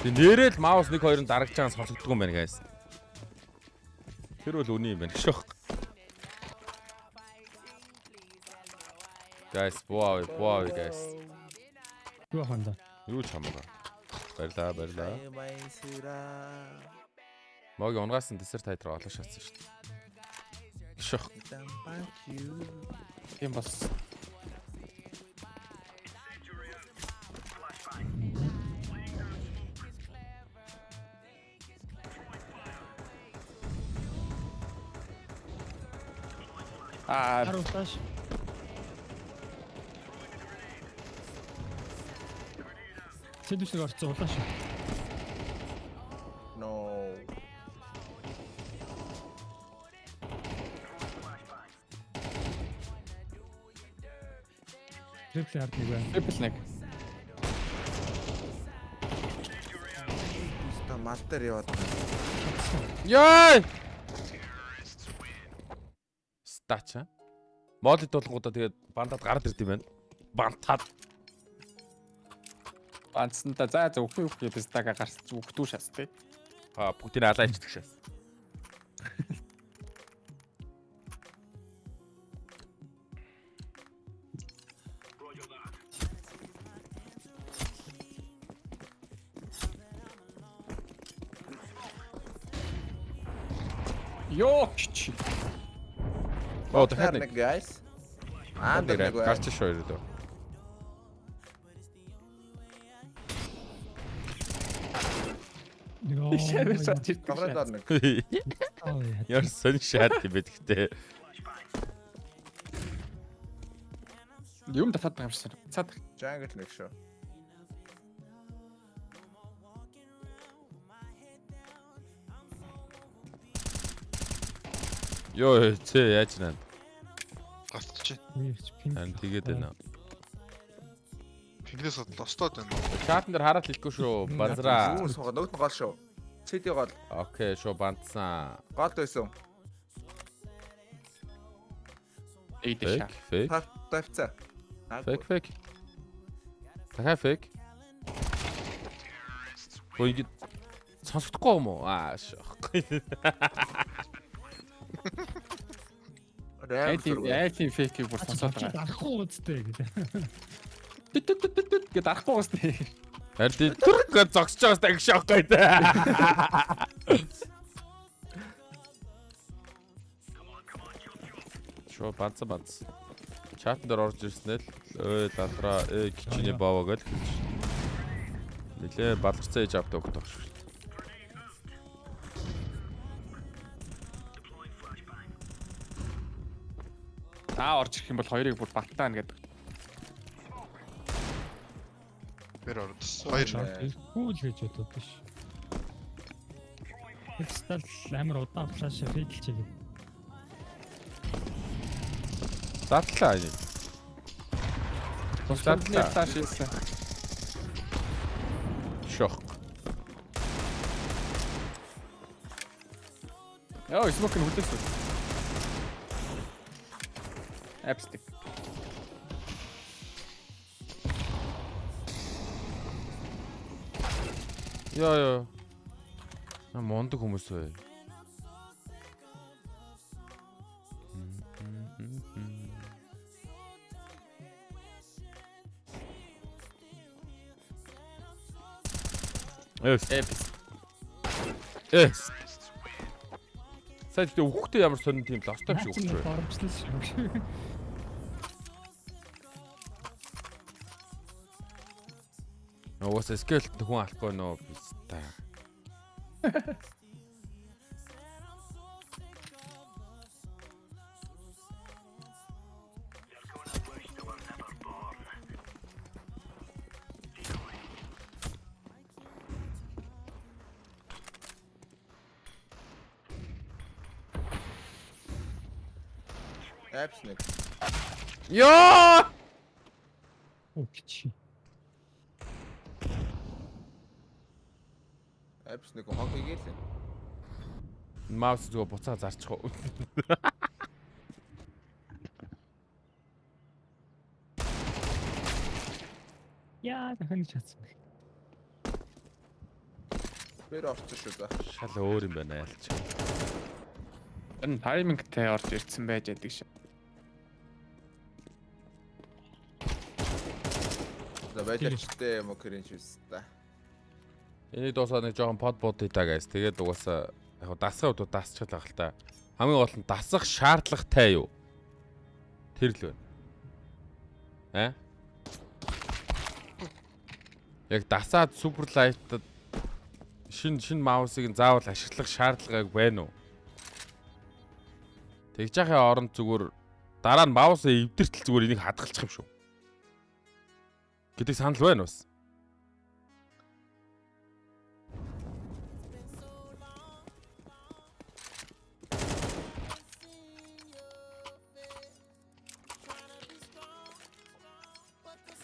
Нэрэл маус 1-2-ын дарагч чанга сонсогддог юм байна guys. Тэр бол үний юм байна шөх. Guys, wow guys. Юу ханда. Юу ч хамаагүй. Баярлаа. Баясра. Моги унгаас нь десерт хайдраа олоо шатсан шүү дээ. Шөх. Тийм бас. Control dash. Сэдвчнэг орцсон улааш. No. Triple hard нэг байна. Triple нэг. Ста малтер яваад. Яй! Стача. Молид болгоудаа тэгээд бандад гараад ирд юм байна. Бантад. Ганцнаа за үхэх гэдэг стага гарч үхтүү шас тий. Бүгдийг алаа ичдэг шээс. Ёо чи. Оо дахиад нэг. guys. Андер нэг бай. Гарч ш хоёр дөө. Ишээр шатж ирдэг. Камерад нэг. Яар сон шат юм бэ гэхдээ. Юм татаад байгаа юм шиг. Цаад. Jungle нэг шүү. Йоо цээ яаж наа. Гартч. Харин тэгээд байна. Пингнээс остоод байна. Чатан дээр хараад хэлэхгүй шүү. Базраа. Зүүн суугаа нөгөөд нь гол шүү. CD гол. Окей, шүү бандсан. Голд байсан. Эйдэ шаа. Фейк. Тавцаа. Фейк. Дахиад фейк. Гоо ингэ сонсохдохгүй юм уу? Шахгүй. Яйти фейкийг бүр сонсоод байгаа. Дарахгүй үстэй гэдэг. Гэт арахгүй басна. Харин түрх зогсож байгаас таг шок гэдэг. Шо банц. Чатан дээр орж ирсэн л дадраа кичиний баваа гэл хэлж. Нилээ балгарцаа ээж авдаг өгдөг шүү. Та орж ирэх юм бол хоёрыг бүр баттаана гэдэг. Бэр ордос. Хоёр. Гүүл гэж бодод биш. Экстал амар удаан флаш фейклж байгаа. Задлаа энэ. Задлаа флаш ийсэн. Шок. Яа, смок нь хүлээсэн. Апстик. Яа. Мондөг хүмүүс бай. Эс. Сайд тэ хүүхдээ ямар сонин тийм лостой биш өгч бай. Боромжлол шүү. Уус скелет хүн алахгүй нөө та. Apps нэг. Ёо! Окей. Apps нэг хог хийгээл. Маус зүгээр буцаа зарчих уу. Яа, дахин чацсан. Бэр орчих шүү за. Шал өөр юм байна айлч. Энэ таймингтэй орж ирсэн байж яддаг шээ. За байлчтай юм уу кринж биш та. Энийг дуусаад нэг жоохон под даа гайс. Тэгээд угаасаа яг дасгын удаа дасчихлаа хэл та. Хамгийн гол нь дасах шаардлагатай юу? Тэр л байна. Яг дасаад супер лайтад шин маусыг заавал ашиглах шаардлагааг байна уу? Тэгж яхаа оронд зүгээр дараа нь маусаа эвдэртэл зүгээр энийг хадгалчих юм шүү. Гэдэг санал байна бас.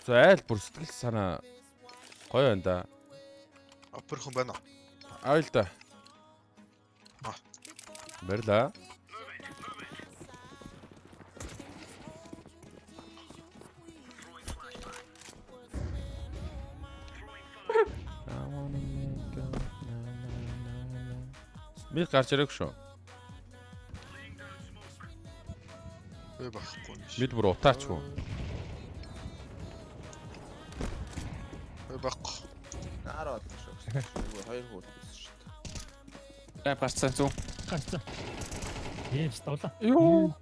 Зайл бүр сэтгэл санаа гоё байна да. Оперхон байна. Айл да. Барьлаа. Мид гарч ирэх шүү. Байхгүй. Мид бүр утаач уу. Байхгүй. Наараад шүү. Хоёр хөл байсан шүү. Гарцсан зү. Гарцсан. Yes, дулаа. Юу.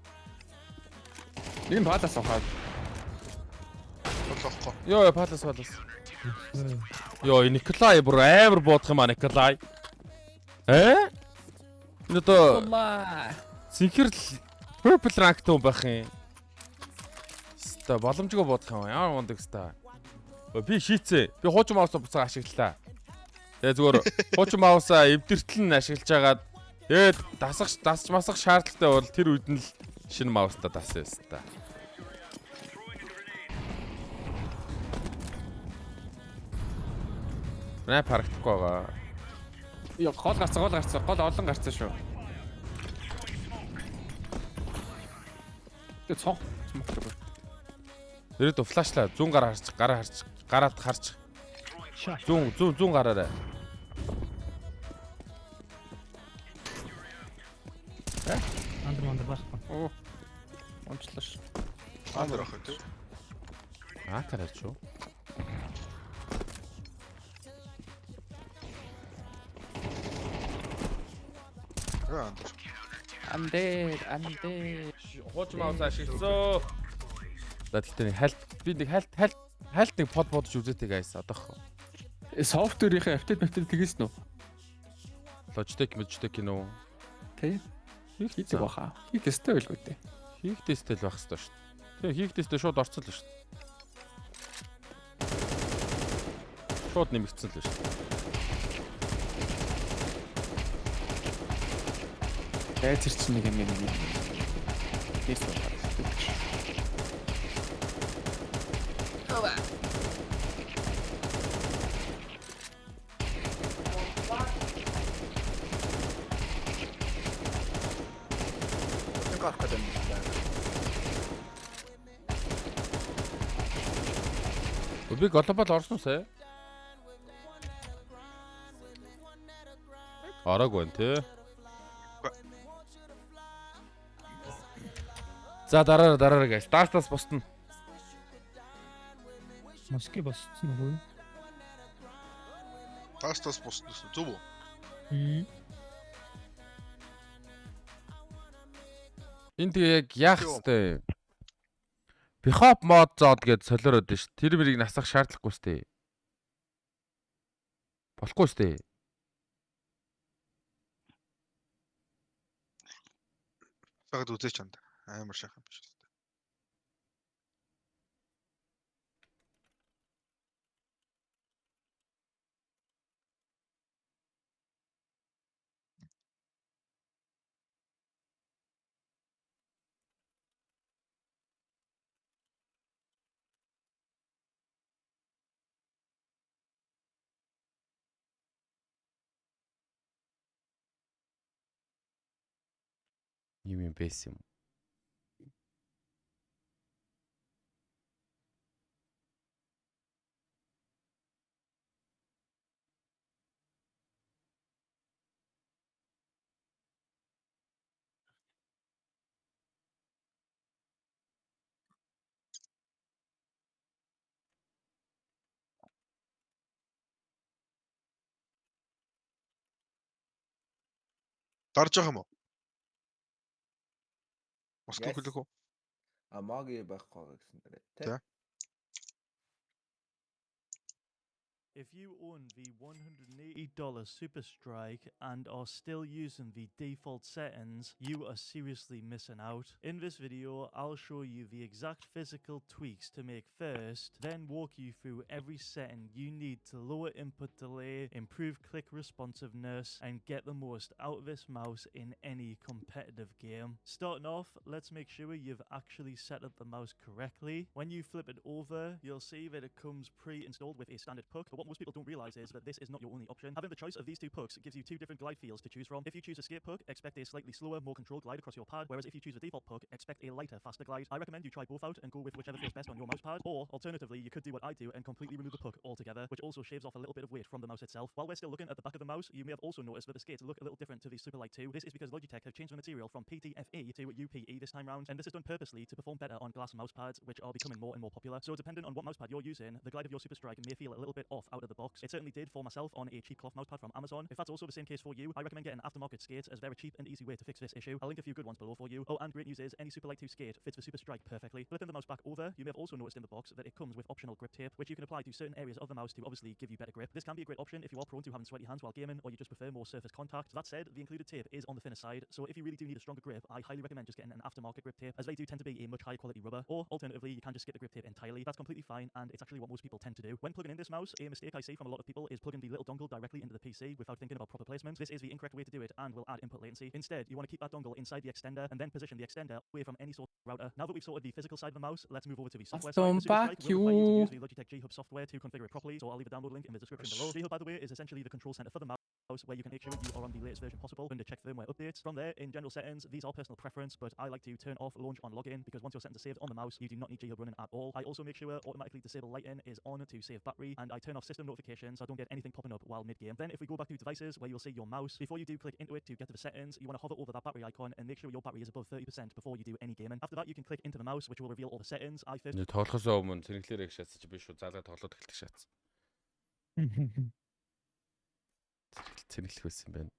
Нэг нь палас авахад. Болохгүй. Йоо палас. Йоо Николай бүр амар боодох юм а Николай. Энэ то синхэр purple rank туу байх юм. Ста боломжгүй боодох юм. Ямар мундаг ста. Би шийцээ. Би хуучин маусаа буцаа ашиглалаа. Тэгээ зүгээр хуучин маусаа эвдэртэл нь ашиглаж хагаад тэгээд дасч масах шаардлагатай бол тэр үед нь л шинэ маустаа дассан ста. Наа парагдахгүй байгаа. Яа гол гарцаа. Гол олон гарцаа шүү. Тэ цог. Ирээд флашлаа 100 гараад харж. 100 гараарай. Андер байхгүй. Оо. Онцлоо ш. Андер ах үү? Караач шүү. Андер. Андээ. Хууч маус ашигласоо. За тэгтээ хальт нэг под бодож үзээтэй гайс одоох. Софтверийнхээ апдейт тэгээс нүү. Logitech кино. Тэ. Хийх баха. Хийх тест байлгүй дээ. Хийх тесттэй л байх хэрэгтэй шүү дээ. Тэгээ хийх тесттэй шууд орцсон л шүү дээ. Шууд нэмэгдсэн л шүү дээ. Тэр чинь нэг юм. Тест байна. Би глобал орсон усаа. Ороогүй нэ тий. За дараа гайс. Стартаас босдно. Москва боссон уу? Тастас боссон зүг үү? Энд яг яах хэвтэй. Bihop mod зоод гэж солиороод байна ш. Тэр мэрийг насах шаардлагагүй сте. Болохгүй сте. Сагд үзээч чанд. Амар шахах юм биш үү? Юм байсан юм. Дарж байгаа юм уу? Москва хөлөг үү? Маги байхгүй гэсэн дээрээ. Тэ. If you own the $180 Super Strike and are still using the default settings, you are seriously missing out. In this video, I'll show you the exact physical tweaks to make first, then walk you through every setting you need to lower input delay, improve click responsiveness, and get the most out of this mouse in any competitive game. Starting off, let's make sure you've actually set up the mouse correctly. When you flip it over, you'll see that it comes pre-installed with a standard puck, but what most people don't realize is that this is not your only option. Having the choice of these two pucks gives you two different glide fields to choose from. If you choose a skate puck, expect a slightly slower, more controlled glide across your pad, whereas if you choose the default puck, expect a lighter, faster glide. I recommend you try both out and go with whichever feels best on your mouse pad, or alternatively, you could do what I do and completely remove the puck altogether, which also shaves off a little bit of weight from the mouse itself. While we're still looking at the back of the mouse, you may have also noticed that the skates look a little different to the Superlight 2. This is because Logitech have changed the material from PTFE to UPE this time round, and this is done purposely to perform better on glass mouse pads, which are becoming more and more popular. So depending on what mouse pad you're using, the glide of your Super Strike may feel a little bit off out of the box. It certainly did for myself on a cheap cloth mousepad from Amazon. If that's also the same case for you, I recommend getting aftermarket skates as they're a cheap and easy way to fix this issue. I'll link a few good ones below for you. Oh, and great news is any Super Light 2 skate fits the Super Strike perfectly. Flipping the mouse back over, you may have also noticed in the box that it comes with optional grip tape, which you can apply to certain areas of the mouse to obviously give you better grip. This can be a great option if you are prone to having sweaty hands while gaming, or you just prefer more surface contact. That said, the included tape is on the thinner side, so if you really do need a stronger grip, I highly recommend just getting an aftermarket grip tape, as they do tend to be a much higher quality rubber. Or alternatively, you can just skip the grip tape entirely. That's completely fine, and it's actually what most people tend to do. When plugging in this mouse, a mistake I see from a lot of people is plugging the little dongle directly into the PC without thinking about proper placement. This is the incorrect way to do it and will add input latency. Instead, you want to keep that dongle inside the extender and then position the extender away from any sort of router. Now that we've sorted the physical side of the mouse, let's move over to the software side. The Super Strike will require you to use the Logitech G Hub software to configure it properly, so I'll leave a download link in the description below. G Hub, by the way, is essentially the control center for the mouse, where you can make sure you are on the latest version possible and to check firmware updates. From there, in general settings, these are personal preference, but I like to turn off launch on login because once your settings are saved on the mouse, you do not need G Hub running at all. I also make sure automatically disable lighting is on to save battery, and I turn off system notifications so I don't get anything popping up while mid-game. Then if we go back to devices where you'll see your mouse, before you do click into it to get to the settings, you want to hover over that battery icon and make sure your battery is above 30% before you do any gaming. After that, you can click into the mouse, which will reveal all the settings. I first тоглохосоо өмнө цэнэглэрэг шатсаж биш шүү. Заалга тоглоод эхэлдэг шатс. Цэнэглэх байсан юм байна.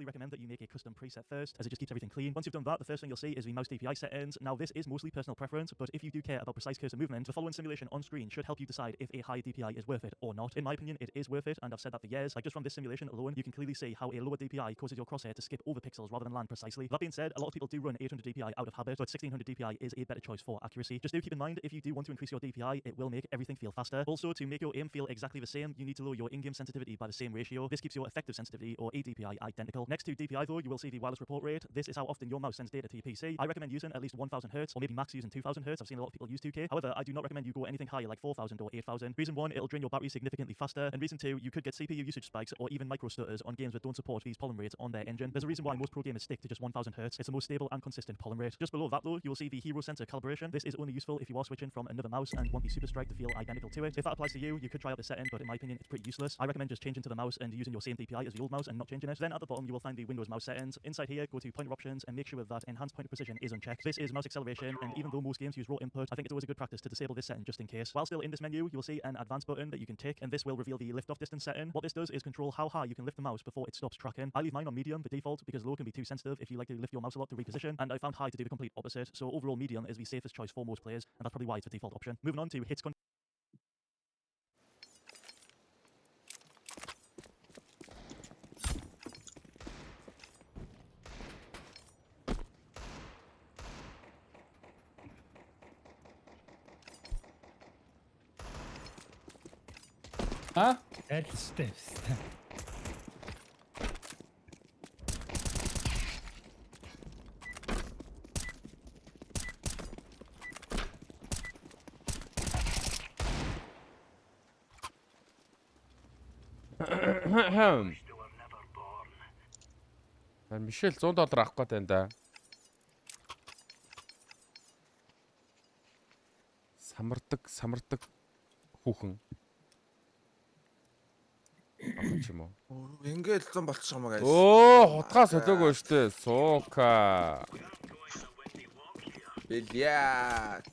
recommend that you make a custom preset first, as it just keeps everything clean. Once you've done that, the first thing you'll see is the mouse DPI settings. Now this is mostly personal preference, but if you do care about precise cursor movement, the following simulation on screen should help you decide if a high DPI is worth it or not. In my opinion, it is worth it, and I've said that for years. Like just from this simulation alone, you can clearly see how a lower DPI causes your crosshair to skip over pixels rather than land precisely. That being said, a lot of people do run 800 DPI out of habit, but 1600 DPI is a better choice for accuracy. Just do keep in mind, if you do want to increase your DPI, it will make everything feel faster. Also, to make your aim feel exactly the same, you need to lower your in-game sensitivity by the same ratio. This keeps your effective sensitivity, or ADPI, identical. Next to DPI though, you will see the wireless report rate. This is how often your mouse sends data to your PC. I recommend using at least 1000 Hz, or maybe max using 2000 Hz. I've seen a lot of people use 2K. However, I do not recommend you go anything higher like 4000 or 8000. Reason 1, it'll drain your battery significantly faster, and reason 2, you could get CPU usage spikes or even micro stutters on games that don't support these pollen rates on their engine. There's a reason why most pro gamers stick to just 1000 Hz. It's the most stable and consistent pollen rate. Just below that though, you will see the hero sensor calibration. This is only useful if you are switching from another mouse and want the Super Strike to feel identical to it. If that applies to you, you could try out the setting, but in my opinion, it's pretty useless. I recommend just changing to the mouse and using your same DPI as the old mouse and not changing it. Then at the bottom, you will find the Windows mouse settings. Inside here, go to pointer options and make sure that enhanced pointer precision is unchecked. This is mouse acceleration, and even though most games use raw input, I think it's always a good practice to disable this setting just in case. While still in this menu, you will see an advanced button that you can tick, and this will reveal the lift off distance setting. What this does is control how high you can lift the mouse before it stops tracking. I leave mine on medium, the default, because low can be too sensitive if you like to lift your mouse a lot to reposition, and I found high to do the complete opposite. So overall, medium is the safest choice for most players, and that's probably why it's the default option. Moving on to hits control. А? Steps. Мишель $100 авах гээд байна да. Самардаг хүүхэн. Авах юм уу? Ингээд л 100 болчих юм аа. Оо, хутгаа солиогүй штэ. Суука. Бильярд.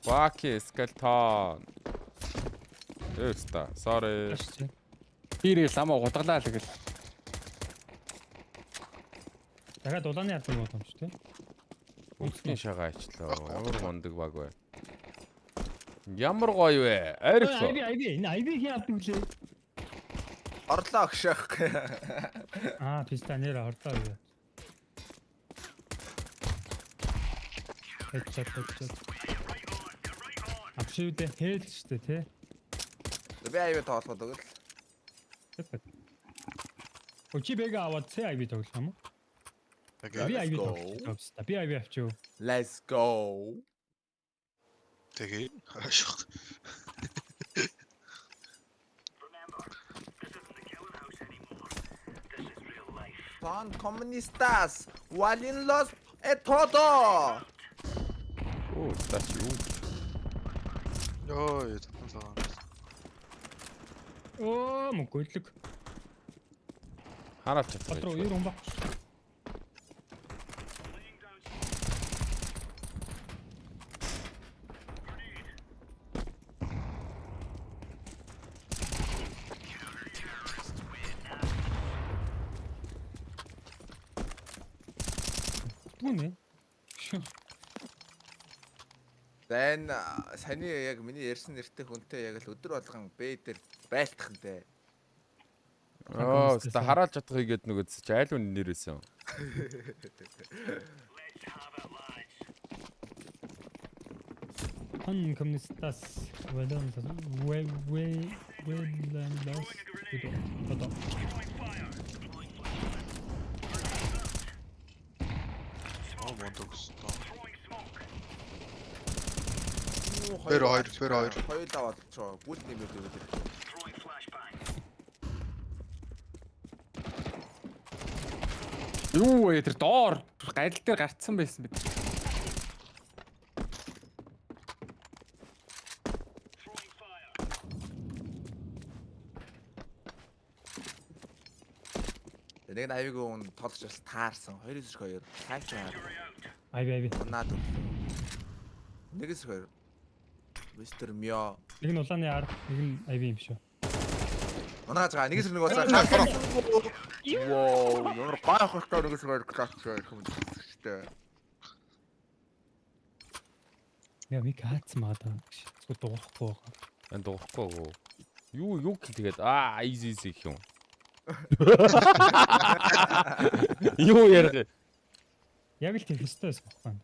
Баки скелтон. Эста, sorry. Тэрийг самаа гудгалаа тэгэл. Дахиад улааны албан боломж тий. Үндэсний шагаа ичлээ. Ямар гондог баг вэ? Ямар гоё вэ? Арих. Энэ IV яадаг лээ. Орлоо гшаах. Пистанер орлоо юу. Хэдчэт. Апшивдэ хэл штэ тий. Би IV тоолгоод өгөл. Чи бэга аваад тий IV тоглох юм уу? Би IV тоглох. Би IV авчив. Let's go. Тэгээ. Хаашаа. Son comunistas, Walin los todo. Оо, тач юу? Йоо, татсан. Оо, мөнгөлөг. Хараач чадсан. Батруу 90 хүн баг. магадгүй нэ. За энэ саяны яг миний ярьсан нэртэй хүнтэй яг л өдөр болгон Б дээр байлтахантай. Оо, та хараалж чадах игээд нөгөө чи айлуу нэрээсэн. Han kommunistas välandas Vadå? Бэр хоёр. Хоёулаа болчихоо. Гүл нэмээд өгöd. Юу вэ тэр доор гадал дээр гарцсан байсан бид. Нэг нь авиг уун толж бас таарсан. 2-2. Цаашаа. Айви. Наад. 1-2. Мистер Мё. Нэг нь улааны ар, нэг нь айви юм шүү. Унааж байгаа 1-1 басаа хаалбар. Воо, ямар гайхалтай 1-2 класс юм шүү. Яа ми хаацмаа. Эсвэл дуурахгүй байгаа. Энэ дуурахгүй. Юу тэгээд easy гэх юм. Юу ярих. Яг л тийм хэстэйс багтаа.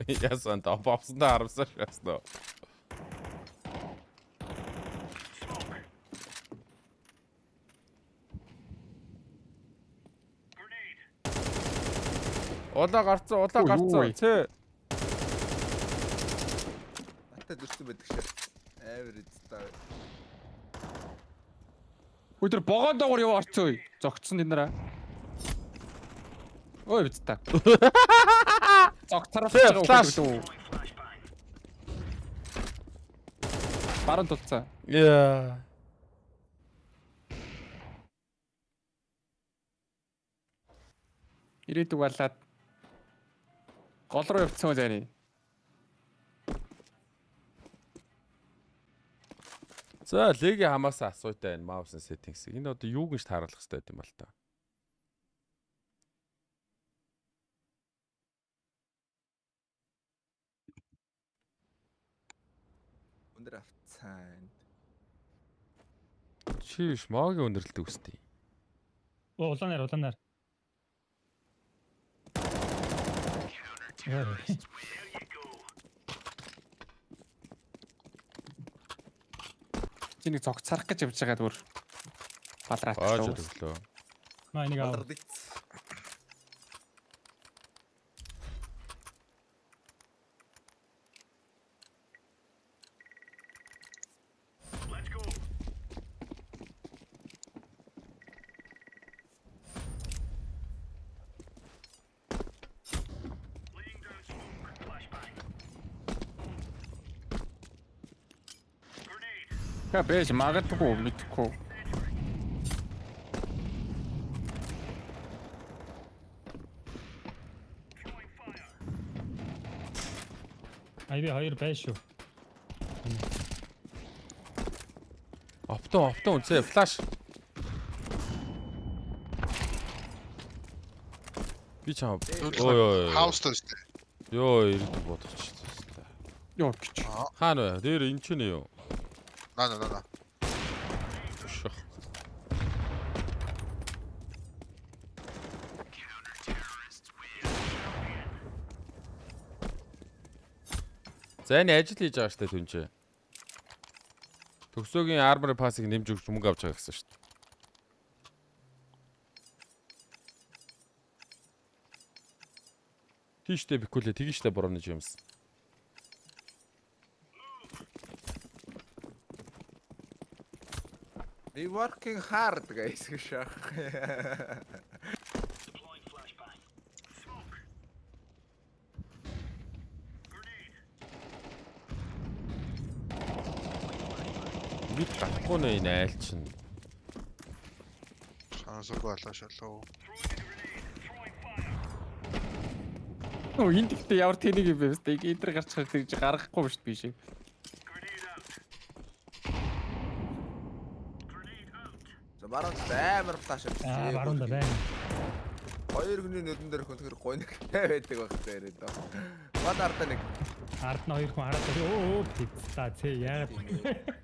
Яасан та бовсондоо харамсаж шаснаа. Улаа гарцсан. Цэ. Атаа дүрсэн байдаг шээ. Амар эцтэй. Өдөр богоон доогор юу орцсон вэ? Зогцсон энэ нараа. Ой биз та. Зогтарч байгаа үү? Баруун тулцаа. Яа. Ирээдүг балаад гол руу явцсан үү заяа. За, леги хамаасаа асууйтай энэ mouse settings. Энэ одоо юуг нь тааруулах хэрэгтэй юм бол та. Өндөр авцаанд. Чиш могийн өндөрлөлт үстэй. Улаанаар. Чи нэг цогц царах гэж явж байгаа зүгээр балраад төглөө. Маа нэг аа. Ка бэж магадгүй мэдхгүй. Айви хоёр байж шүү. Оптон үнсээ флаш. Би чам. Ой. Хаустай шүү дээ. Йоо, ирээд бодчих. Йоо гэж. Хаана вэ? Дээр энэ ч нэ юу? На. За энэ ажил хийж байгаа штэ түнч. Төгсөөгийн армор пассыг нэмж өгч мөнгө авч байгаа гэсэн штэ. Тийштэй бикүүлээ тэгиштэй борооны юмс. We working hard guys гэж. Бид гахгүй нэ энэ айл чинь. Санасаргүй алаа шалаа. Оо энэ гэхдээ ямар тэнэг юм бэ? Эдгээр гарчих гэж гаргахгүй ба шүү дээ биш. За баруун амар флаш авчихсан. Баруун да байна. Хоёр хүний нүдэн дээр хөнхөр гойног байдаг байх зэрэг дөө. Бод ардаа нэг. Ард нь хоёр хүн хараад өө пицца цээ яагаад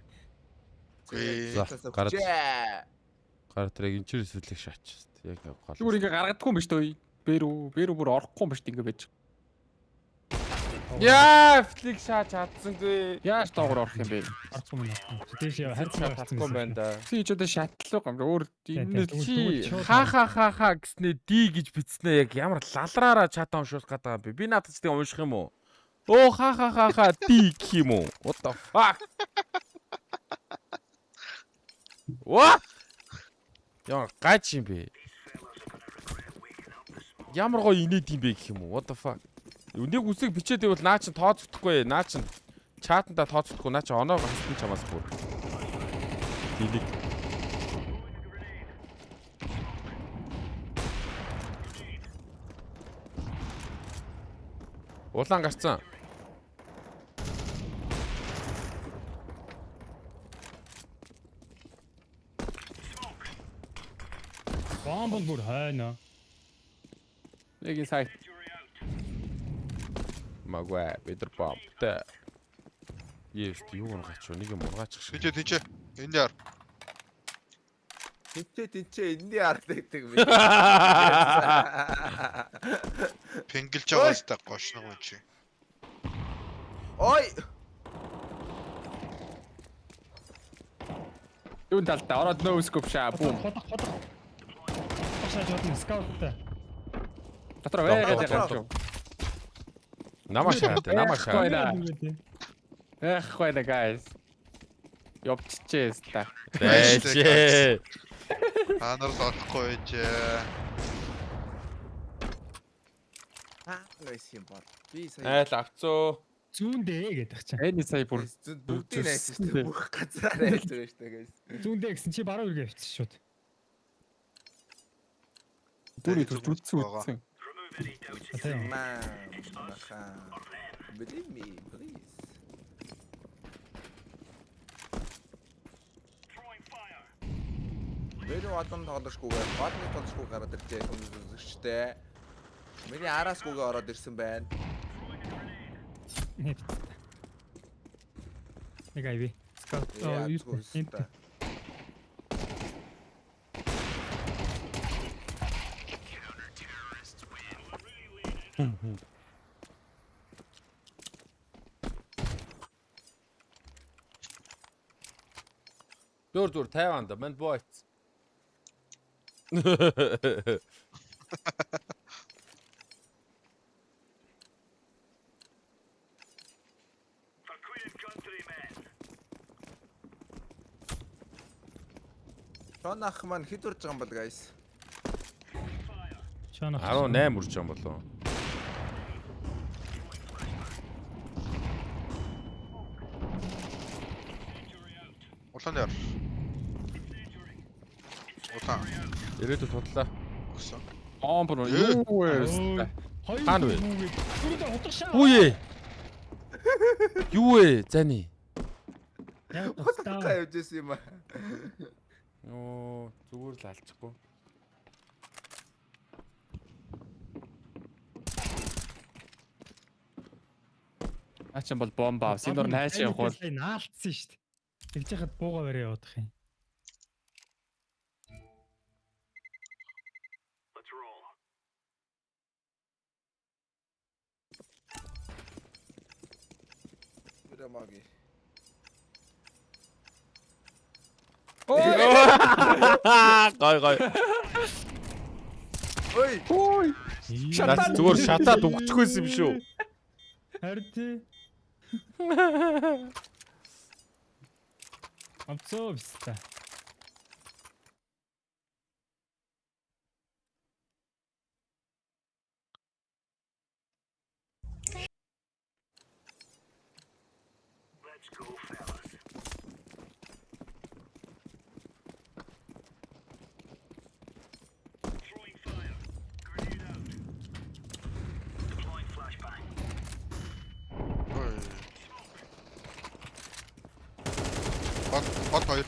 Гар дээр энэ ч сүлэг шаач. Яг гол. Зүгээр ингээ гаргадаггүй юм биш үү? Бэр бүр орохгүй юм биш ингээ байж. Яа, флик шаач чадсангүй. Яаж доогор орох юм бэ? арахгүй юм аа. Тийш яа Харцгаа татахгүй юм байна да. Чи ч одоо шатлуу юм. Өөр Тэгвэл Чи шууд ха гэснээ ди гэж бичснээ яг ямар лалраараа чатаа уншуулах гэдэг юм бэ? Би надад ч тийм унших юм уу? Оо ха ди гэх юм уу? What the fuck? What? Яа гаж юм бэ? Ямар гоё инээд юм бэ гэх юм уу? What the fuck? Нэг үсэг бичээд байвал наа чин тооцохдохгүй. Наа чин чатанда тооцохдохгүй. Наа чин оноо хассан чамаас бүр. Дилиг. Улаан гарцсан. бомбон бүр хайна. яг энэ сайт. Магва битэр бомбтэй. Есть юу гаргач нэг юм ургаачих шиг. Тинчээ. Энд яар. Тинчээ энд яар гэдэг юм. Пингэлж байгаа сте гошно юм чи. Ой. Юун талдаа ороод нөө скоп шаа бүүм. Хотох. Шаа жодны скауттай. Дотор байгаад байгаа юм. Намашаа. Эх хайна guys. Ёбччихээ ста. Дэшээ. Анаар л олохгүй байж. Найс юм бол. Би сая Айл авцоо. Зүүндээ гэдэг чинь. Эний сая бүр бүгдийн найс шүү дээ. Бүх газар айлж байгаа шүү дээ guys. Зүүндээ гэсэн чи баруун үргээ авчихсан шууд. дүрий зүтсэн. Man. Believe me, please. Бэлэн одон тоглошгүйгээр гадны тоглошгүй гараад иржээ хүмүүс үзэгчтэй. Миний араас гүгээ ороод ирсэн байна. Нэг айви. Скаут. Энд. Зур Тайванд манд бооц. Шон ах маань хэд урж байгаа юм бол guys. Шон 18 үрж байгаа юм болов. Улаан яар. Улаан. Ирээдүйд худлаа. Өгсөн. Бомб юу вэ? Хаана вэ? Түрүүндээ хотох шаа. Үе. Юу вэ? Зани. Яг Хоттой явж ирсэн юм аа. Оо, зүгээр л алчихгүй. Ачаан бол бомб аав. Синдор найш явах бол наалтсан шүү дээ. Тэгж яхад бууга барай явах юм. Маги. Гой. Ой. Наад зүгээр шатаад өгчихгүйсэн юм шүү. Харин тий. Авцоо биста. Бот 2.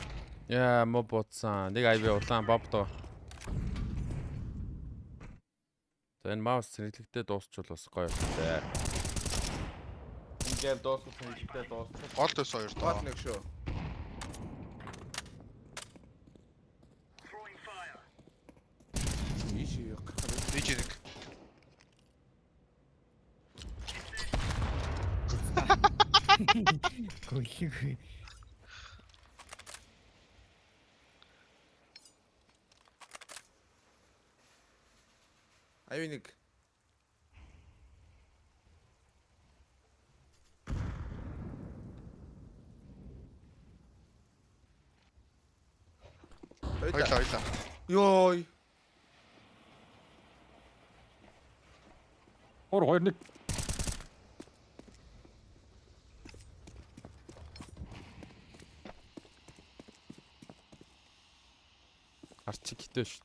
Яа, мо бодсон. Нэг IV улаан бобдоо. За энэ маус сэргэлэгтэй дуусчвал бас гоё байна. Ингээд дуусах сэргэлэгтэй дуусчих. Бот 2 Бот таа. нэг шүү. Иши гарах. Диж нэг. Гөлөг. Аюу нэг. Хоёлаа. Йой. 3 2 1. Арчиг хитээ шүү.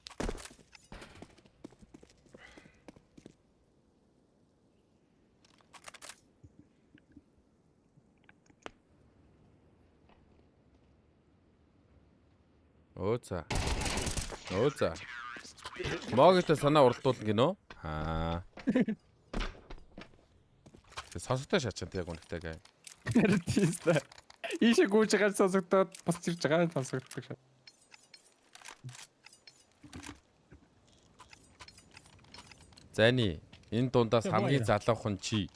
Өөза. Могтой санаа уралдуулна гинөө. Аа. Тэг сонсогтой шатчаад яг үнэтэй гай. Тэртийстэй. Ийшээ гүйж байгаа сонсогдоод босч ирж байгаа сонсогддог шээ. Зайни энэ дундаас Тэг, хамгийн баяа. залуухан чи.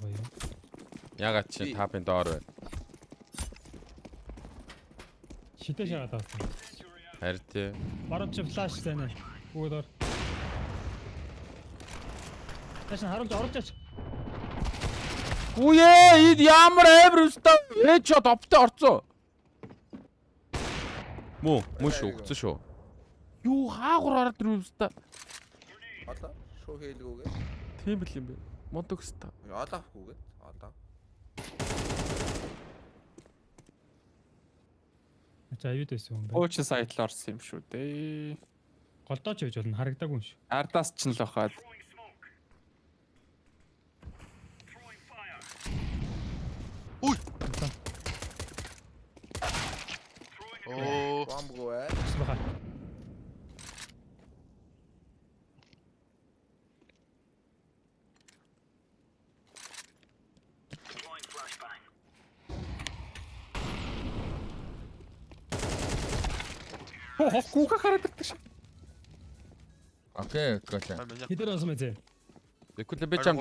Гоё. Ягаад чи Чи. тапын доор байна. Шидэ шагаад авсан. Харин тий. Баруун чи флаш зэнэ. Бүгдээр. Тэшн харуулж оруулж. Үе, эд ямар амир өстой. Headshot оптой орцсон. Муу шүү, өгцөн шүү. Юу хаагур ороод ирв өстой. Олоо. Шуу хийлгүүгээ. Тийм бил юм бэ. Мод өгстой. Олоохгүй. Олоо. За аюуд байсан юм байна. Ууч сайтлаар орсон юм шүү дээ. Голдооч байж болно харагдаагүй юм шүү. Ардаас ч нь л бахаад. Оо. Бомбгүй. Баха. Гүүхэ хараад ирдэг шээ. Окей, окей. Хэдэр онсон мэзээ. Тэгвэл би чам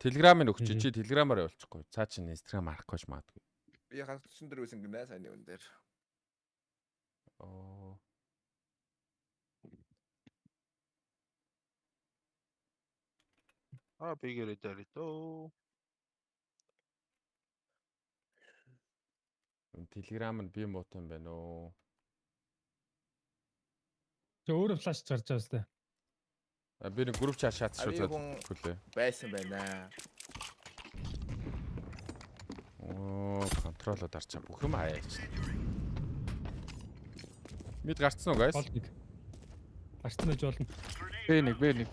Telegram-ыг өгч чи Telegram-аар явуулчихгүй. Цаа чи Instagram харахгүй ч магадгүй. Би хатсан дээр байсан гинэ сайн юм дээр. Оо. Бигэр дээрээ. Telegram нь би муутай юм байна уу? Чи өөрөө флаш гарч байгаа сте. Би нэг групп чат шат шүү Аюу хүн зүлээ. байсан байна. Оо, контролоод арчаа бүх юм хаяач. Мид гарцсан уу guys? Гол нэг. Гарцсан байж болно. Б1.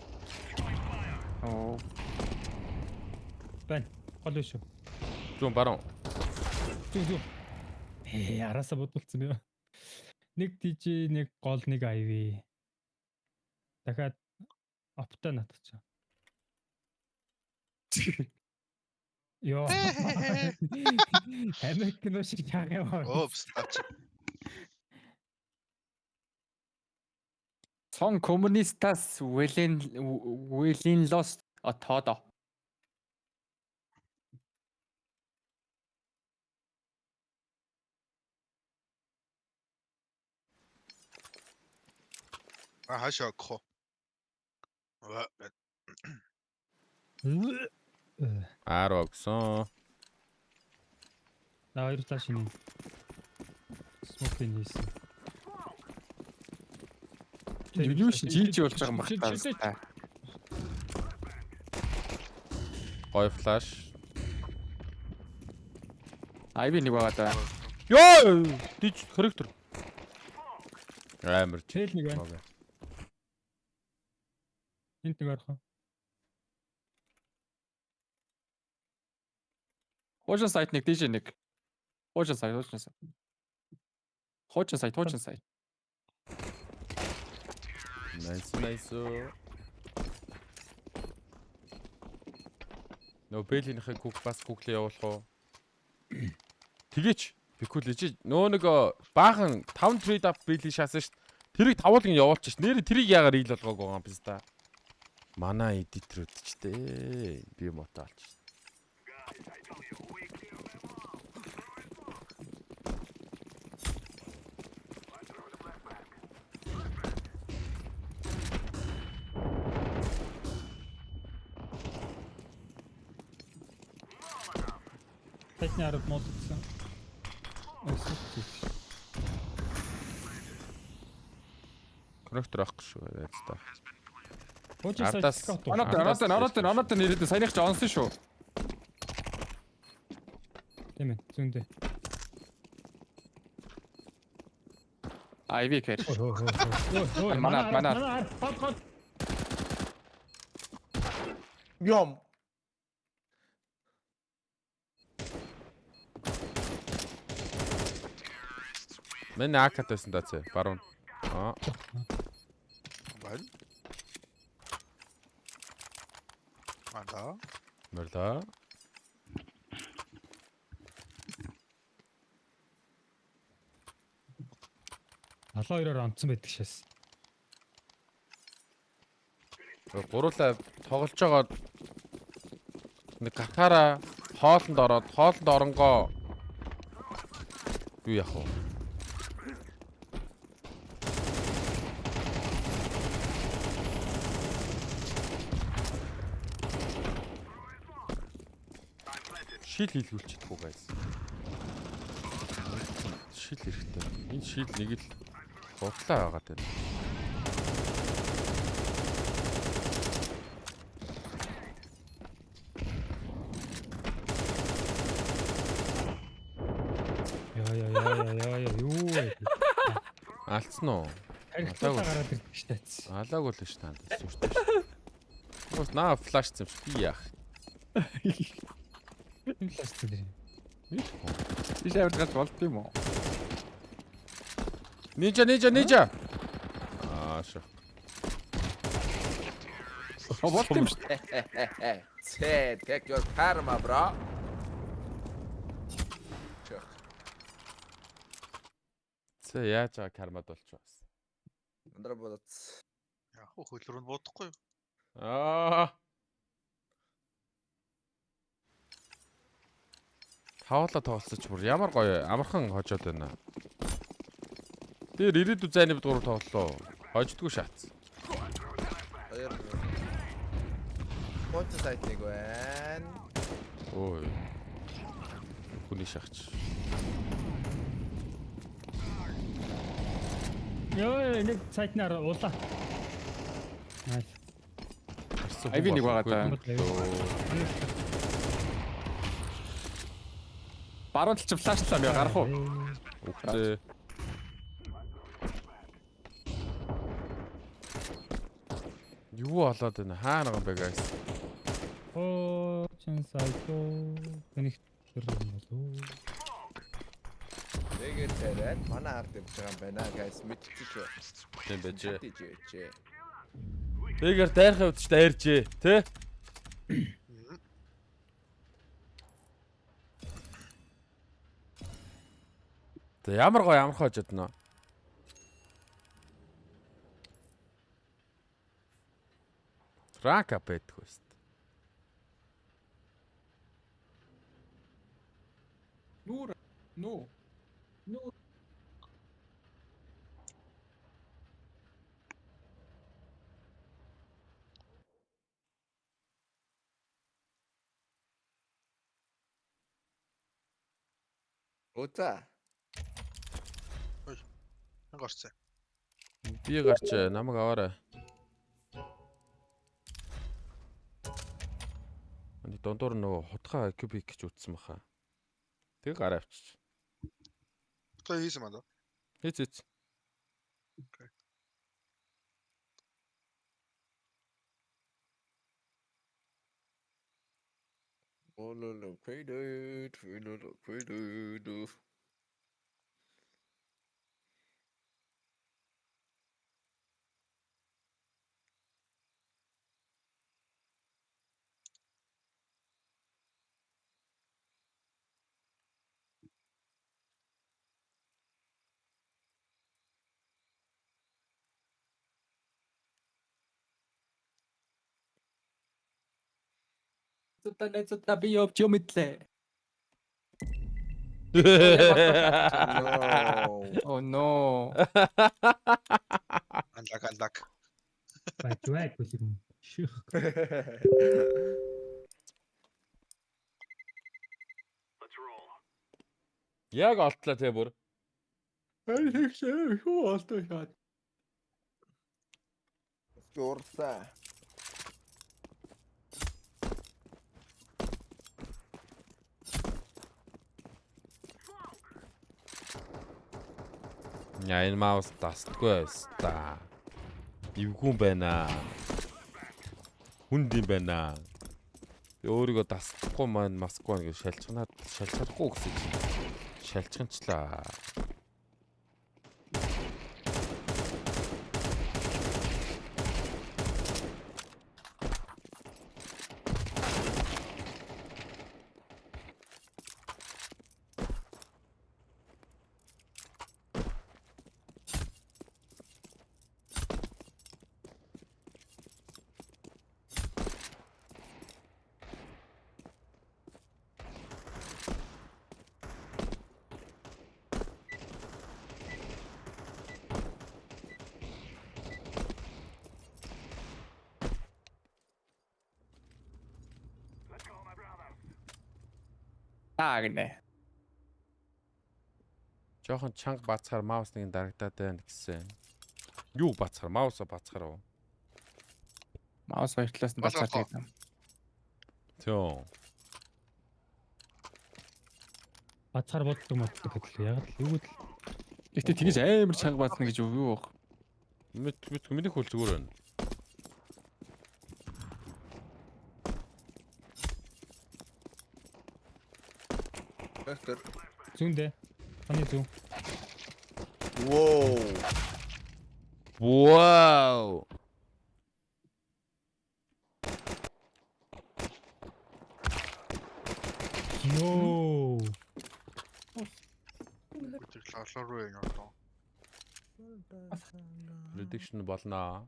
Оо. Байна. Гол биш шүү. Зүүн баруун. Зүү. Араасаа бодулцсан юм. Нэг DJ, нэг гол, нэг IV. Дахиад апта натчихаа. Йоо. Америк кино шиг чагаа. Опс. Сон коммунистас Вэлин лос отоодо. Хашаа ко. Аараа өгсөн. На хоёр флаш ин. Смокинг хийсэн. Юу шин жийж болж байгаа юм байна. Гой флаш. Айви нэг байгаа да. Ёо! Диж характер. Амар Тэл нэг байна. Окей. Энд нэг орхон. Ууш сайт нэг DJ нэг. Хуучин сая. Хуучин сая. Nice. Нөө Бэлийнхээ кук бас куклээ явуулах уу? Тэгээч. Бикул ичиж нөө нэг баахан 5 трейд ап Бэли шаасан шүү дээ. Тэрийг тавуулгын явуулчих ш. Нэр тэрийг яагаар ил болгоог байгаа юм бэ та? Манай эдитрүүд ч дээ. Би мото алч. Тэтний ард мод гэсэн. Коннектор авах шүү яриад та. Хуучин сая Ардаас- скаут. Анаад нэрэд саяных ч онсон шүү. Тийм ээ. Зүүндээ. Ivy кэр. Манай. Хот. Юм. Мен акат байсан даа цэ. Баруун. Байна. Анда. Мөрлөө. Алаа хоёроор онцсон байдаг шээс. Гуруулаа тоглож байгаа нэг гатаараа хоолнд оронгоо юу яах вэ? Шил хийлгүүлчихдэггүй гайс. Шил хэрэгтэй. Энэ шил нэг л бодлоо байгаад байна. Яа юу вэ? Алдсан уу? Харигтлаа гараад ирдэг штэ. Алаагүй л ш танд сүртэй ш. Ус наа флашцсан юм шиг би яах. Энэ пластик дээр. Тийш аваад гал болд юм уу? Нижа. Шо. Болд юм шүү. Say, take your karma, bro. Цэ яаж байгаа кармад болчих бас. Андра бодоц. Яг хөлрөнд бодохгүй юу? Тавуулаа тоглолцож бүр ямар гоё амархан хожоод байна. Тэр ирээдүйн зайны бид гурав тоглолоо. Хождгүй шаац. Хоёр. Хуучин сайт нэг байна. Ой. Хүний шахаж. Ёо нэг сайтнаар уулаа. Найс. Ivy нэг байгаа даа. Баруун талч флашлаа би гарах уу? Үгүй. Юу болоод байна? Хаана байгаа юм бэ guys? Чин сайто тэнийх тэр юм болов. Тэгээд тэрээд манай ард явж байгаа юм байна guys мэдчихсэн шүү. Тийм байж. Тийч. Бэгэр дайрхаа үтч дайржээ, тэ? Тэ ямар хожод нөө. Рака байтг үст. Нуу. Ута. Гарцаа. Би гарч намайг аваарай. Ани дондор нөгөө хутгаа кубик гэж үтсэн баха. Тэг гараа авчиж. Тэ хийсэн маа. Хийц. Найзуудаа би явж юм мэдлээ. Oh no. Анлаг. Бачвай гүлэн. Ших. Яг олтлоо те бүр. Юу болтой шаад. Зурсаа. Яа энэ маус тасдаггүй байста. Ивгүн байна. Хүнд юм байна. Би өөрийгөө тасдахгүй маань Москва гэж шалччихгүй гэсэн чинь. Шалчганчлаа. Гэнэ. Жохон чанга бацхаар маус нэг дарагдаад байна гэсэн. Юу бацхаар маусаа бацхаар уу? Маус хоёр талаас нь бацаар Болоо. тэгээд. Төө. Бацаар боддог гэдэл яг л юу гэдэл. Гэтэ тэгэж амар чанга баацна гэж юу вэ? Миний хөл зүгээр байна. Вектор. Зүүндээ. Таны зүүн. Воо. Вау. Йоо. Тэр лалуу руу юм одоо. Prediction болно.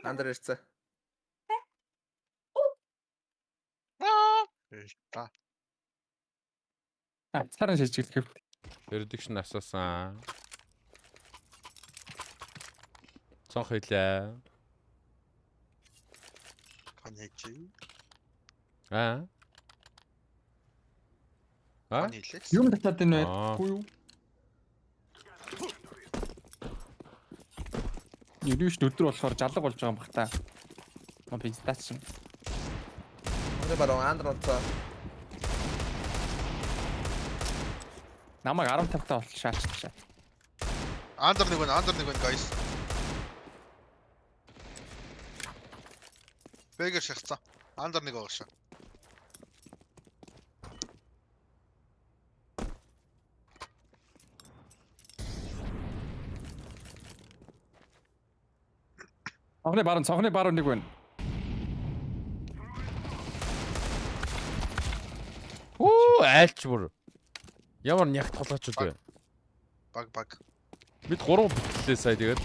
Андер ирцээ. Та. Цаараа шижиглэх. Prediction асуусан. Цонх хэлээ. Каничи. Аа? Канилэс. Юм татаад байна вэ? Аа. Хүү юу? Юуш өдөр болохоор жалга болж байгаа юм бах та. Мо пистач. Өнөө баруун андер онцоо. Намайг 15 таа болчих шааччихаа. Андер нэг байна guys. Бэгэр шахацсан. Андер нэг байгаа шээ. Цонхны баруун нэг байна. Оо, айлч бүр. Ямар нягт толгочуд вэ? Баг. Бид 3 битлээ сая тэгээд.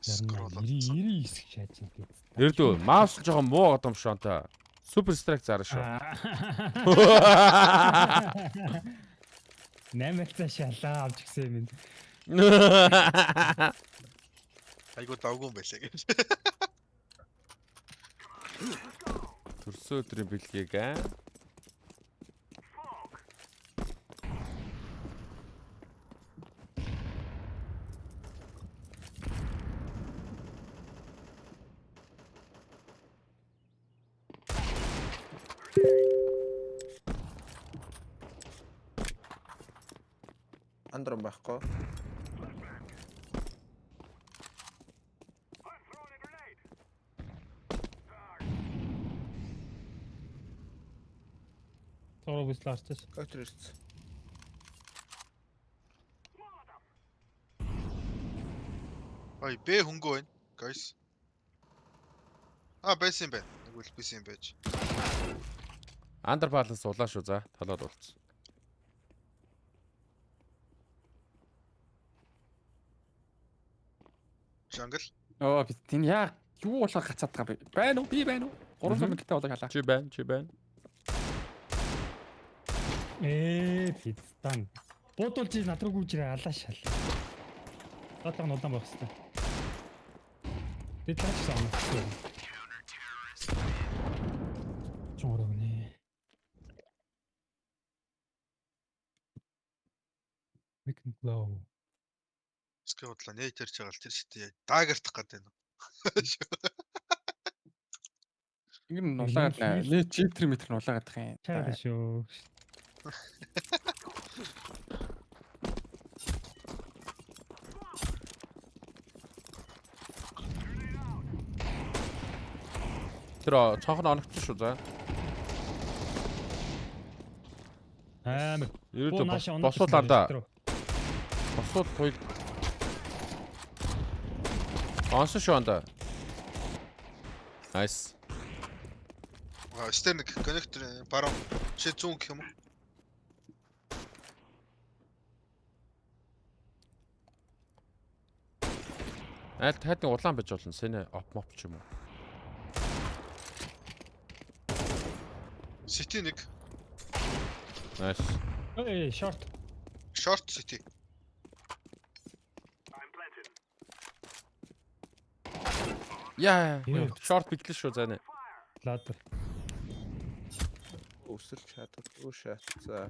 Скролл. 99 шааж юм гээд. Эрдүү, маус жоохон муу гот юм шүү anta. Супер страйк зараа шүү. 8 цаа шалаа авч гисэн юм. Айгуу давгүй юм байлаа гэж. Төрсөн өдрийн бэлгийг аа. Андром байхгүй. Цогроо бүслаарчээс. Койтер ирсэн. Ой, Б хөнгөө байна. Guys. Байсан юм байна. Нэг үл байсан юм байж. Андер баланс улаа шүү за. Толоод болцсон. Jungle. Оо би тийм яа юу болоо гацаад байгаа бэ? Байна уу? Би байна уу? 300 мэгтэй болоо халаа. Чи байна. Пистан. Буудуул чи над руу гүйж ирээ алаа шал. Гадаг нь удаан байх хэвээр. Тэд таач сам. Чорогны. We can glow. Скэ бодлоо нээж ярьж байгаа л тэр шитээ. Даагертах гэдэг юм. Ингэ нь улаагаад нэ чиптер метр нь улаагаад тах юм. Чаад шүү. Тэр цонх нь оногч шүү за. Амар. Ерөөдөө босуулаа да. Босуул туйл. Онсон шүү анда. Nice. Стерник коннектор баруун. Чи 100 гэх юм уу? Аль тайдны улаан байж болно. Сэнэ оп моп ч юм уу. City нэг. Nice. Short. Short City. Яа, short битлээ шүү заа. Ладер. Өсөрч чадвар. Шат. За.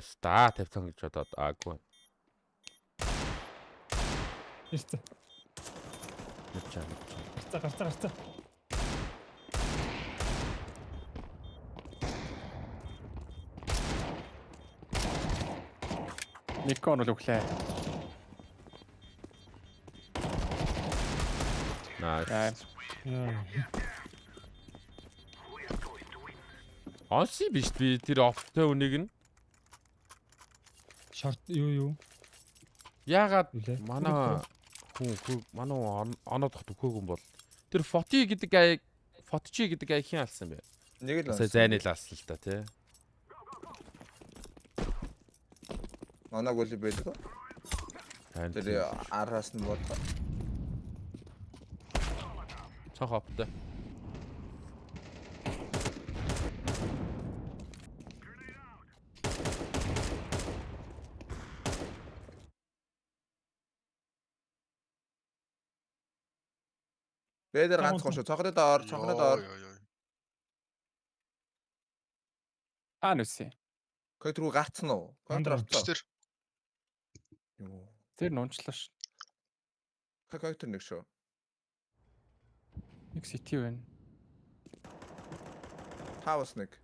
Ста тавьсан гэж бодоод аагүй. Ирсэн. Мэдчээ. Гарцаа. Никон л өглөө. Nice. Яа. Онси биш би тэр офтой үнийг нь Short юу? яагаад Үлээ. манай оноод өгөөгүй юм бол тэр фоти гэдэг фотчи гэдэг аяхийн алсан бэ. Нэг л Сая зайны л алсан л та тий. Манаг үл байдаг. Тэр араас нь бод. Цонх офтой. Бэдэр ганцхан шүү. Цонхны доор. Нүсэ. Койтер руу гарцсан уу? Койтер орцсон. Тэр Юу. Тэр нунчлаа ш. Койтер нэг шүү. Нэг сити байна. Тавс нэг.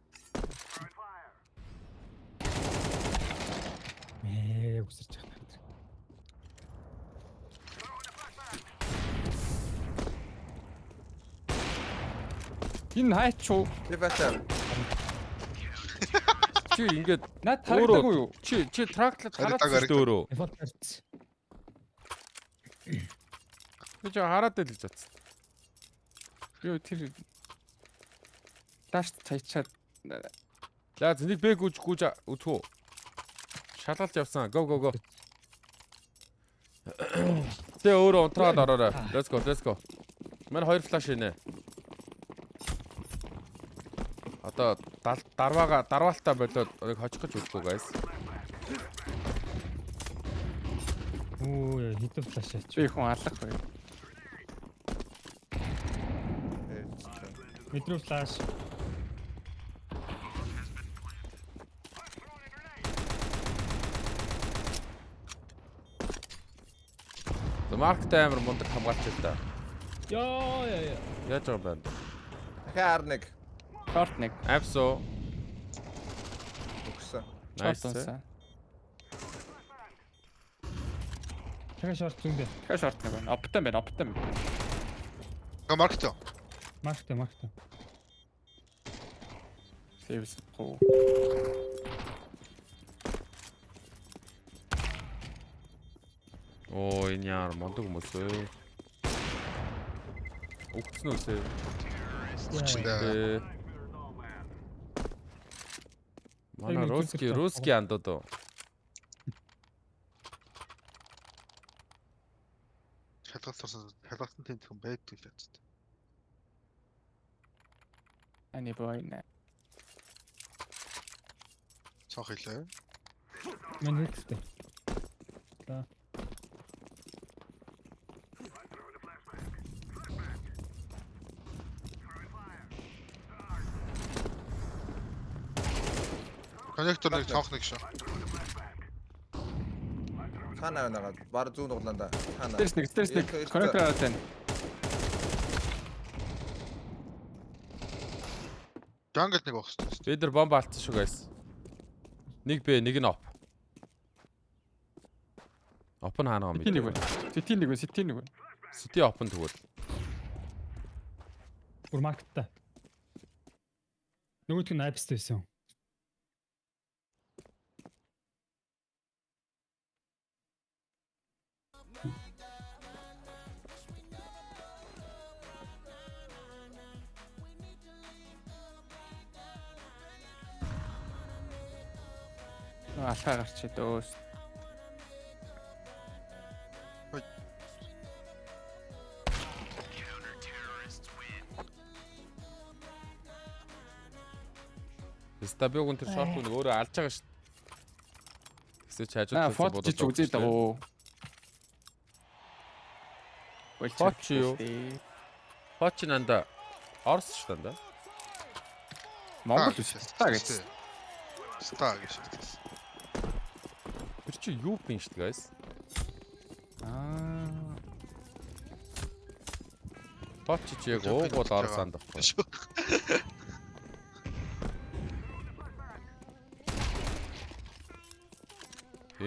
Үсэрч байгаа. Энэ хайч уу? Леватер. Чи ингээд Наад харагдаагүй юу? чи трактлаад хараад Харагдаагүй. шүү өөрөө. Эфорт. Би ч хараад л гэж бодсон. Юу тэр ласт цайчаад За зэнийг бэ гүйж үзхүү. Шалгалж явсан. Go. Тэ өөрөө унтраад ороорой. Let's go. Манай хоёр флашийнэ. Одоо дарваалтаа болоод нэг хочих гэж үзгүй guys. Оо хитэн флаш яач. би хүн алах бай. Метро флаш. Марк таймер мундаг хамгаалч л та. Яа. Яаж байгаа юм бэ? Дахиад нэг. Шорт нэг. Абсо. Nice. Шортонсан. Дахиад шорт зүүндээ. Дахиад шорт нэг байна. Оптон байна. Га маркет. Маркт. Сэвс гоо. Оо энэ яар мондөг хүмүүс ээ. Өгцөн үсээ. Үчиндээ. Манай русский андууд. Шалгалтсан тэмдгэн байдаг л аз. Ани бойна. Цонх хэлээ. Мэн хэлтэй. За. Коннектор нэг цонх нэг шүү. Хана нагаад бар зүүн углаанда. Хана. Стресс нэг. Коннектор аваад байна. Жангл нэг багс. Бид нар бомб алдсан шүү guys. Нэг Б, нэг нь оп. Оп нь хаана юм бэ? Сити нэг байна. Сити оп нь тэгвэл. Бүр маркеттай. Нөгөөдг нь айпстэй байсан. Алхаа гарчээ дөөс. Стабиг өнтер шорт нэг өөрөө алж байгаа шүү. Тэгсээ ч хажууд Фот жиж үзээд байгаа. Фот чи юу? Фот чи нанда Орос шүү даа. Монгол биш. Ста гэж. Ста гэж. Тэр чи юу бин шүү guys? Фот чи яг уугуул Орос анд баггүй.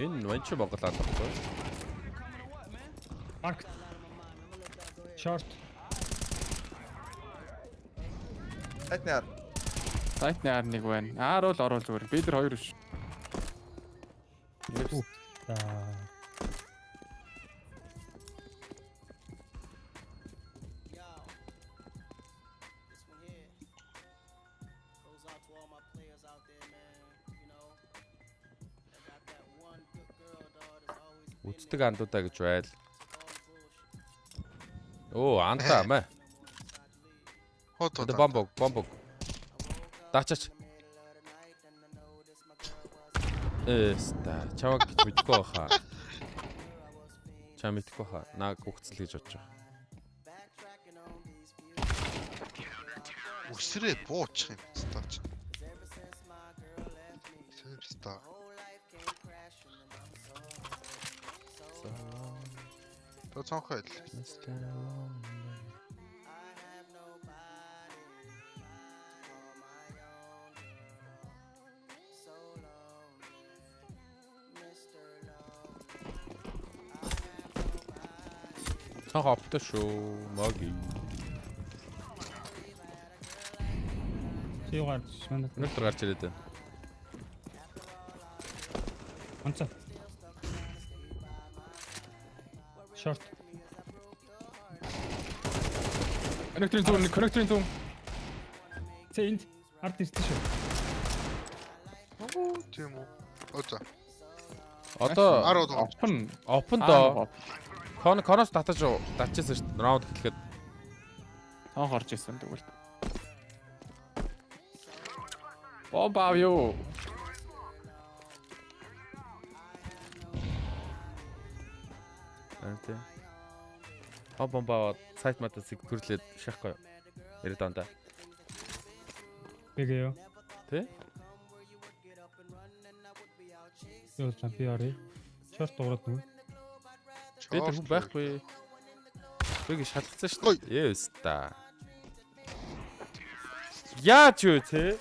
Энэ ванч Монгол анд баггүй. Маркт. Шорт. Айтнаар. Сайтнаар нэг байна. Аар бол орол зүгээр. Бид нар хоёр биш. За. Үздэг андуудаа гэж байл. Оо, андаа мэ. Хот. Бомбог. Даачаач. Эста, чаваг гэж мэдгүй хаа. Чам мэдгүй хаа. Наг хөгцөл гэж бодож байгаа. Үсрээ буучих юм. Стаач. Сэвста. То цонх хэл. Цонх оптой шүү. Моги. Сийгаар шмандат. Өнөөдөр гарч ирээд байна. Онцоо. Шорт. Коннекторын зүүн. Энд ард ирсэн шүү. Оо, тийм үү. Ото. Одоо 10 open доо. Коноос татчихсан шүү. Раунд эхлэхэд Цонх орж исэн тэгвэл. Бомбав юу? Анте. Бомбаа сайт матасыг төрлөөд шахахгүй. Ирээд андаа. Бэгэё. Тэ? Юу чампионы. Шорт дуурайд нү. Би тэр хүн байхгүй. Бэг шалгацсан шүү дээ. Yes та. Яач юу те?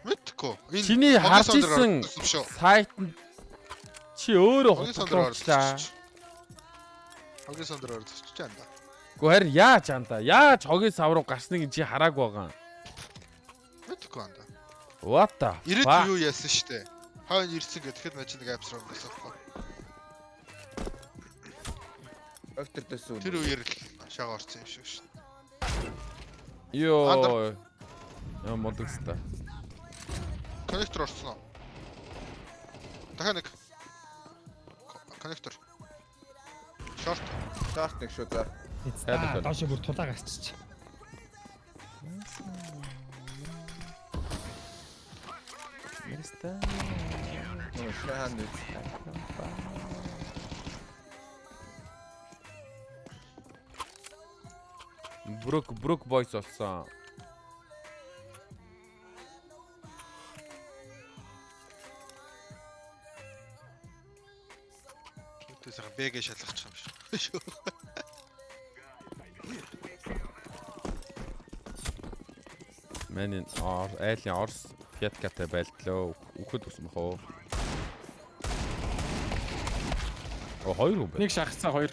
Мэдгүй мэдхгүй. Энэ Чиний хогийн харж сон дээр исэн гарсан шүү. сайт нь чи өөрөө Хогийн сон дээр хотлоочлаа. гарсан. Хогийн сон дээр гарсан ч юм да. Гэхдээ харин яаж анда? Яаж хогийн сав руу гарсныг чи харааг байгаа юм? Мэдхгүй анда. What the? Ирээд fuck? юу яасан штэ. Хойно ирсэн гэхэд нэж нэг апсраа өнгөсөн. Октор дэсүү. Тэр үеэр л шагаа орсон юм шиг шүү. Йоо. Яа модэгстай. Коннектор орсон уу? Дахиад нэг. Коннектор. Шорт. Шарт нэг шүү за. Хайдаг. Доошо бүр тулаа гарчиж. Нөө шаан үз. Брук бойс болсон. Тэсэг бэгэ шалгачих юм шүү. Мэнийн айлын Орс Фиаткатай байлдлаа. Үхэд үсэн бах уу? Оо хоёр үү? Нэг шахацсан хоёр.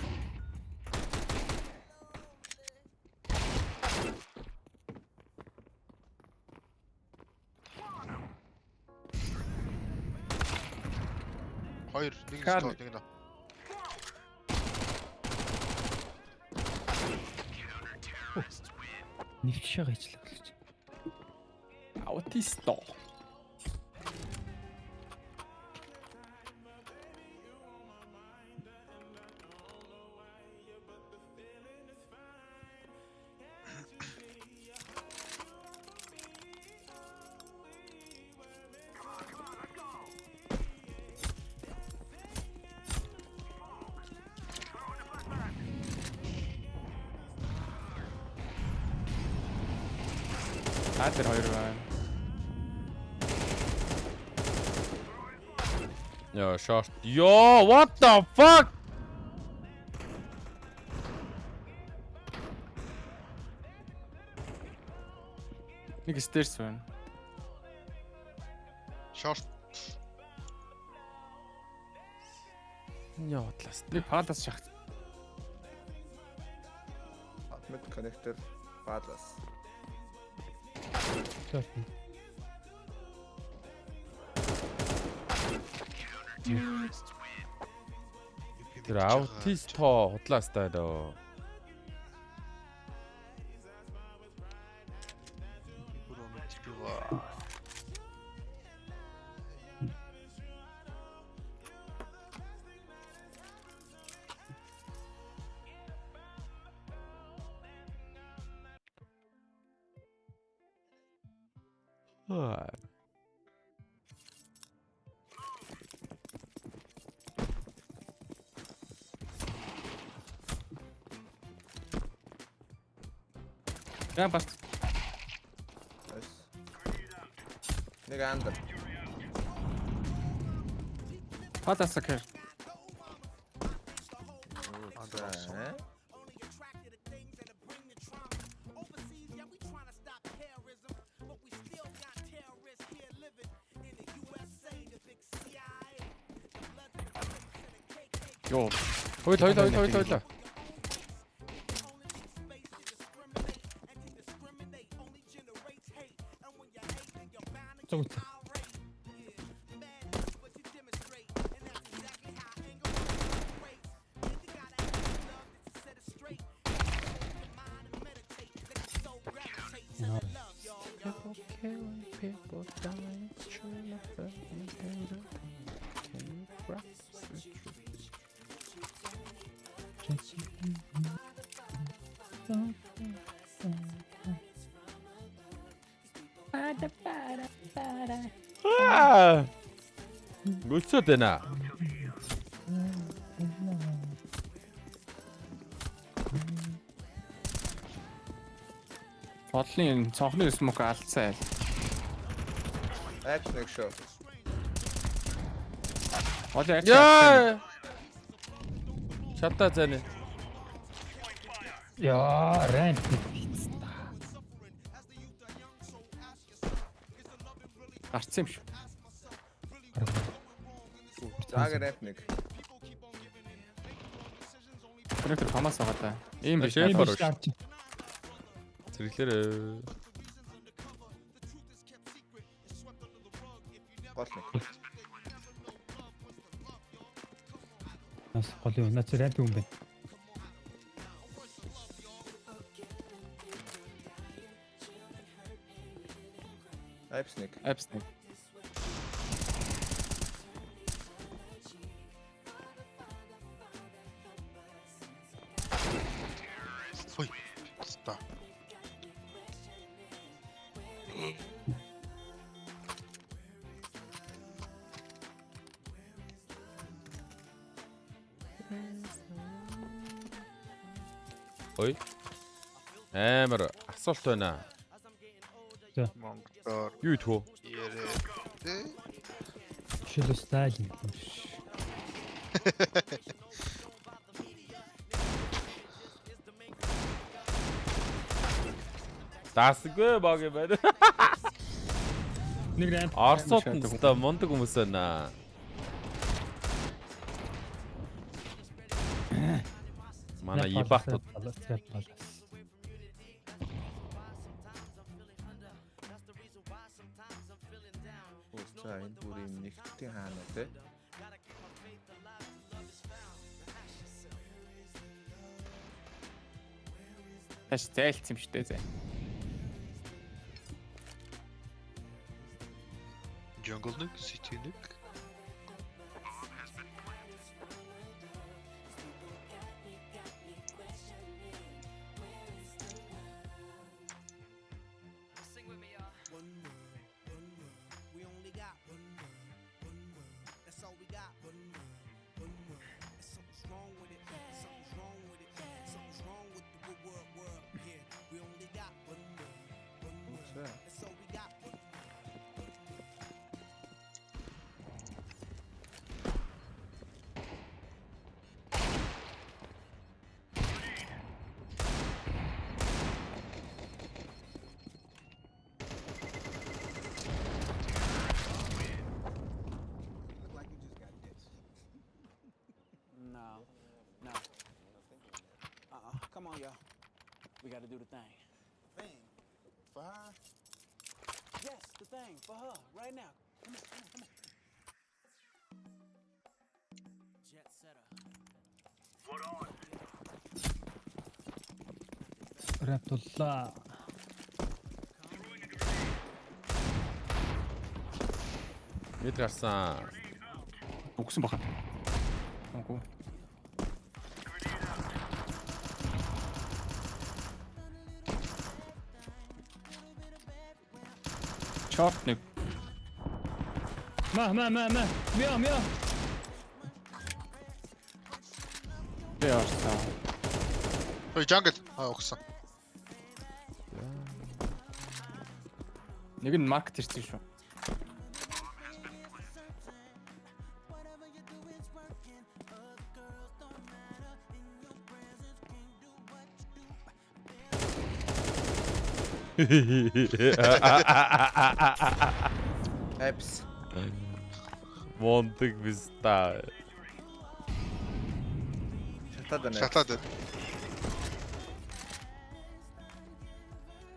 Хоёр нэг Кар- стод нэг нэ. Нэвчшээ гайчлаа гэлж. Аутисто. Тэр хоёр байна. Яа, short. Yo, what the fuck? Нэг стейрс байна. Шорт. Яа, тлаас. Нэг палас шахацсан. Мед коннектор падлас. Тэр аутисто хутлаастай дөө. Яа бас Нэг андер. палас сакер. За. Йоо. Хойлоо. Зүгт. Гүцээд байна. Бодлын цонхны смок алдсан айл. Ач нэг шүү. Бодлын ач. Яа. Шатаа зэне. Яа, рант. Гарцсан юм шүү. Заагаар рэп нэг. Коннектор хамаас байгаа та. Ийм биш. Шеф Ийм биш ороош. гарч. Зэрэглэрээ. Гол нэг. Нас гол юм. Наач рэп юм бэ. Апс нэг. Апс нэг. Ой. Та. Ой. Амар асуулт байна. Монголоор Юу идэх вэ? яриад. Шило стайл юм биш. Дасгүй баг юм байна. Нэг рэп. Орсууд нь өстой мундаг хүмүүс байна. Манай ибахтууд За энэ бүрийн нэгтийн хаана те. Таш зайлцсан юм шүү дээ зай. Jungle нэг, City нэг. No. Come on, y'all. We gotta do the thing. Thing. For her. Yes, the thing for her right now. Come on. Jet setter. рэп туллаа. Мэд гарсан. Үгсэн баха. Үгүй. Short нэг. Ма. Мя. Яарсан. Ой, jungle. Огсон. Нэг нь маркет ирсэн шүү. Апс. Мундаг биста. Шатаад байна. Шатаад.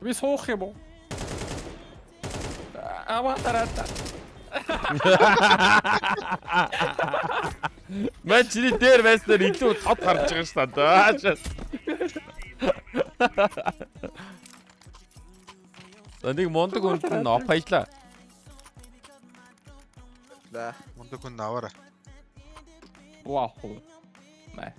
Би суух юм уу? Аватарата. Ман чиний дээр байснаар илүү тод гарч байгаа ш та. Нэг мундаг хүнд нь оп хайлаа. Да. Мундаг хүн аваарай. Вау. Мэ.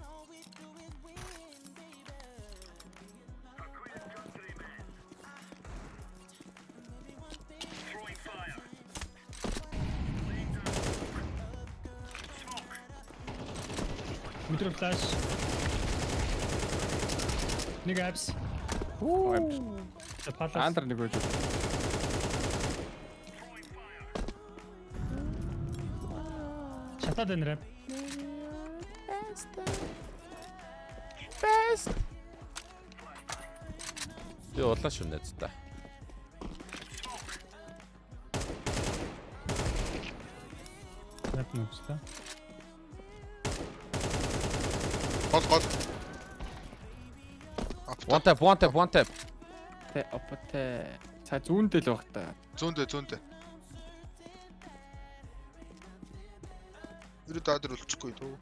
Метро флаш. Нэг апс. Палас. Андер нэг үгүй. Шатаад байна рэп. Best. Би улааш шүү найз та. Нүгстэй. Гол. One tap. Тэ опоте. Цаа зүүндээ л баг та. Зүүндээ. Ирээд адэр үлчихгүй дөө.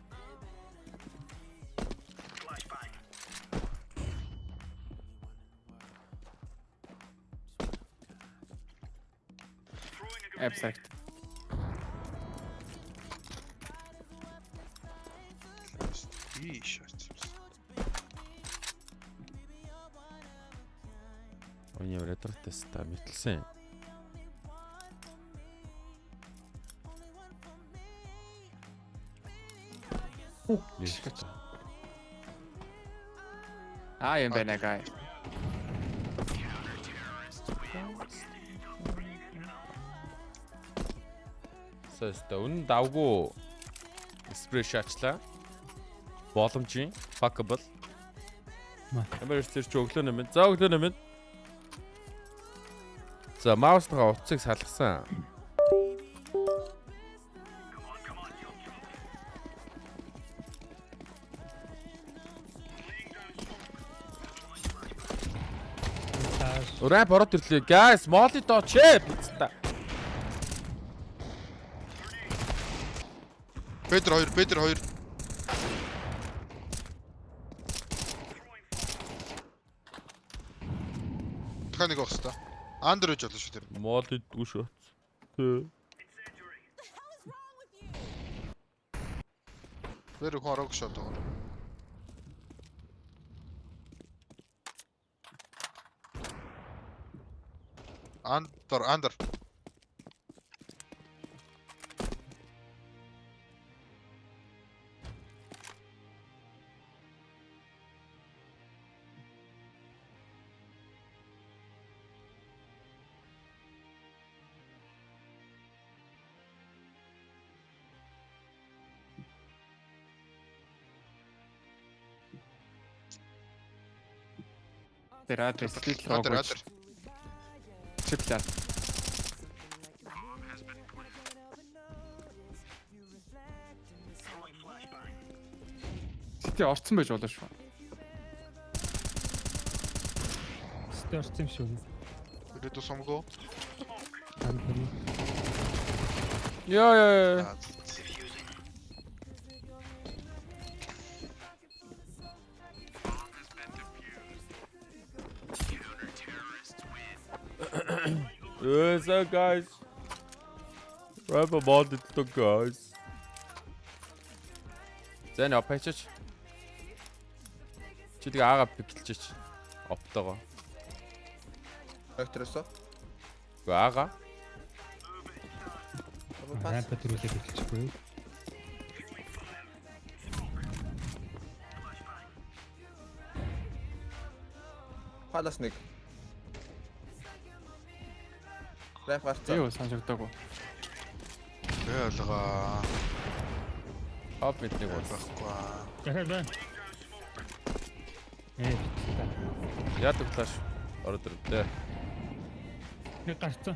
Abstract. Ийш. Оня ретро теста мэтэлсэн. Юм байна гай. Сөстө үнэн давгүй спрей шаачлаа. Боломжийн fuckable. Ямар ч зэрч өглөө нэмэн. За өглөө нэмэн. За маустайгаа утсыг салгасан. Рэп ороод ирлээ. Guys, молли дооч ээ. Петр 2. Тханыг авах хэвээр. Андер үж болно шүү тэр. Молли дгүй шүү. Тэ. Тэр хүн орог шот байгаа. Андер. Тэр адрес л Андер. руу. Чиплэр. Сити орцсон байж болно шүү. Стэ орсон юм шүү. Ирээд сумгоо. Яа. Yes, guys. Rap about it, guys. Зэн опэчч. Чи тэгээ аага пиклчээч. Оптогоо. Актресо. Аага. Рампа төрүүлээд эхэлчихгүй. Палас нэг. Рэп гарцаа. Юу санагдаагүй. Ялгаа. Хоп мэднийг бол. Баггүй. Дахиад байна. Яадаг флаш ороод ирлээ. Нэг гарцсан.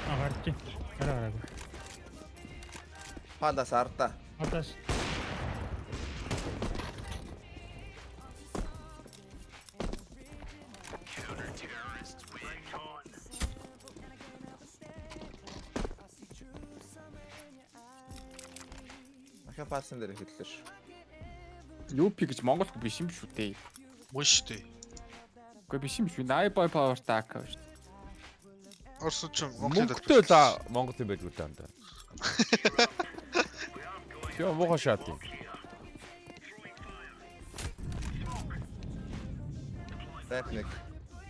Гарч. Гараагүй. Палас арда. Хадаш. Ахаа пассан дээр хэллээ шүү. UP гэж Монголд биш юм шүү дээ. Мөн шүү дээ. Үгүй биш юм шүү. Naiboy Power Stack шүү. Орсон ч Мөнгөтэй за Монголын байлгүй даа. Яа муухай шат юм. Рэп нэг.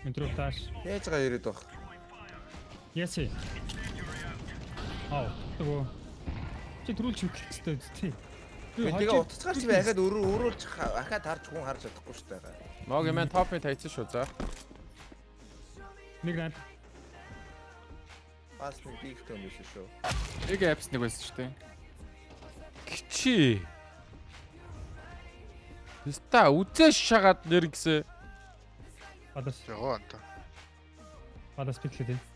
Интро тааш. Яаж байгаа ирээд баг. Яси. Төгөө. Чи төрүүлж өгөхтэй тий. Тэгээ утасгаар чи дахиад өрөөлж ахаад харж хүн харж чадахгүй шүү дээ. Мог юм топыг тайцсан шүү за. Нэг рамп. Пас нэг бигтэй юм биш шүү. Нэг апс нэг байсан шүү дээ. Кичи. Тэста үзээш шагаад нэр гисэн. Хадаш. Ягаа анта. Хадаш пиклээд.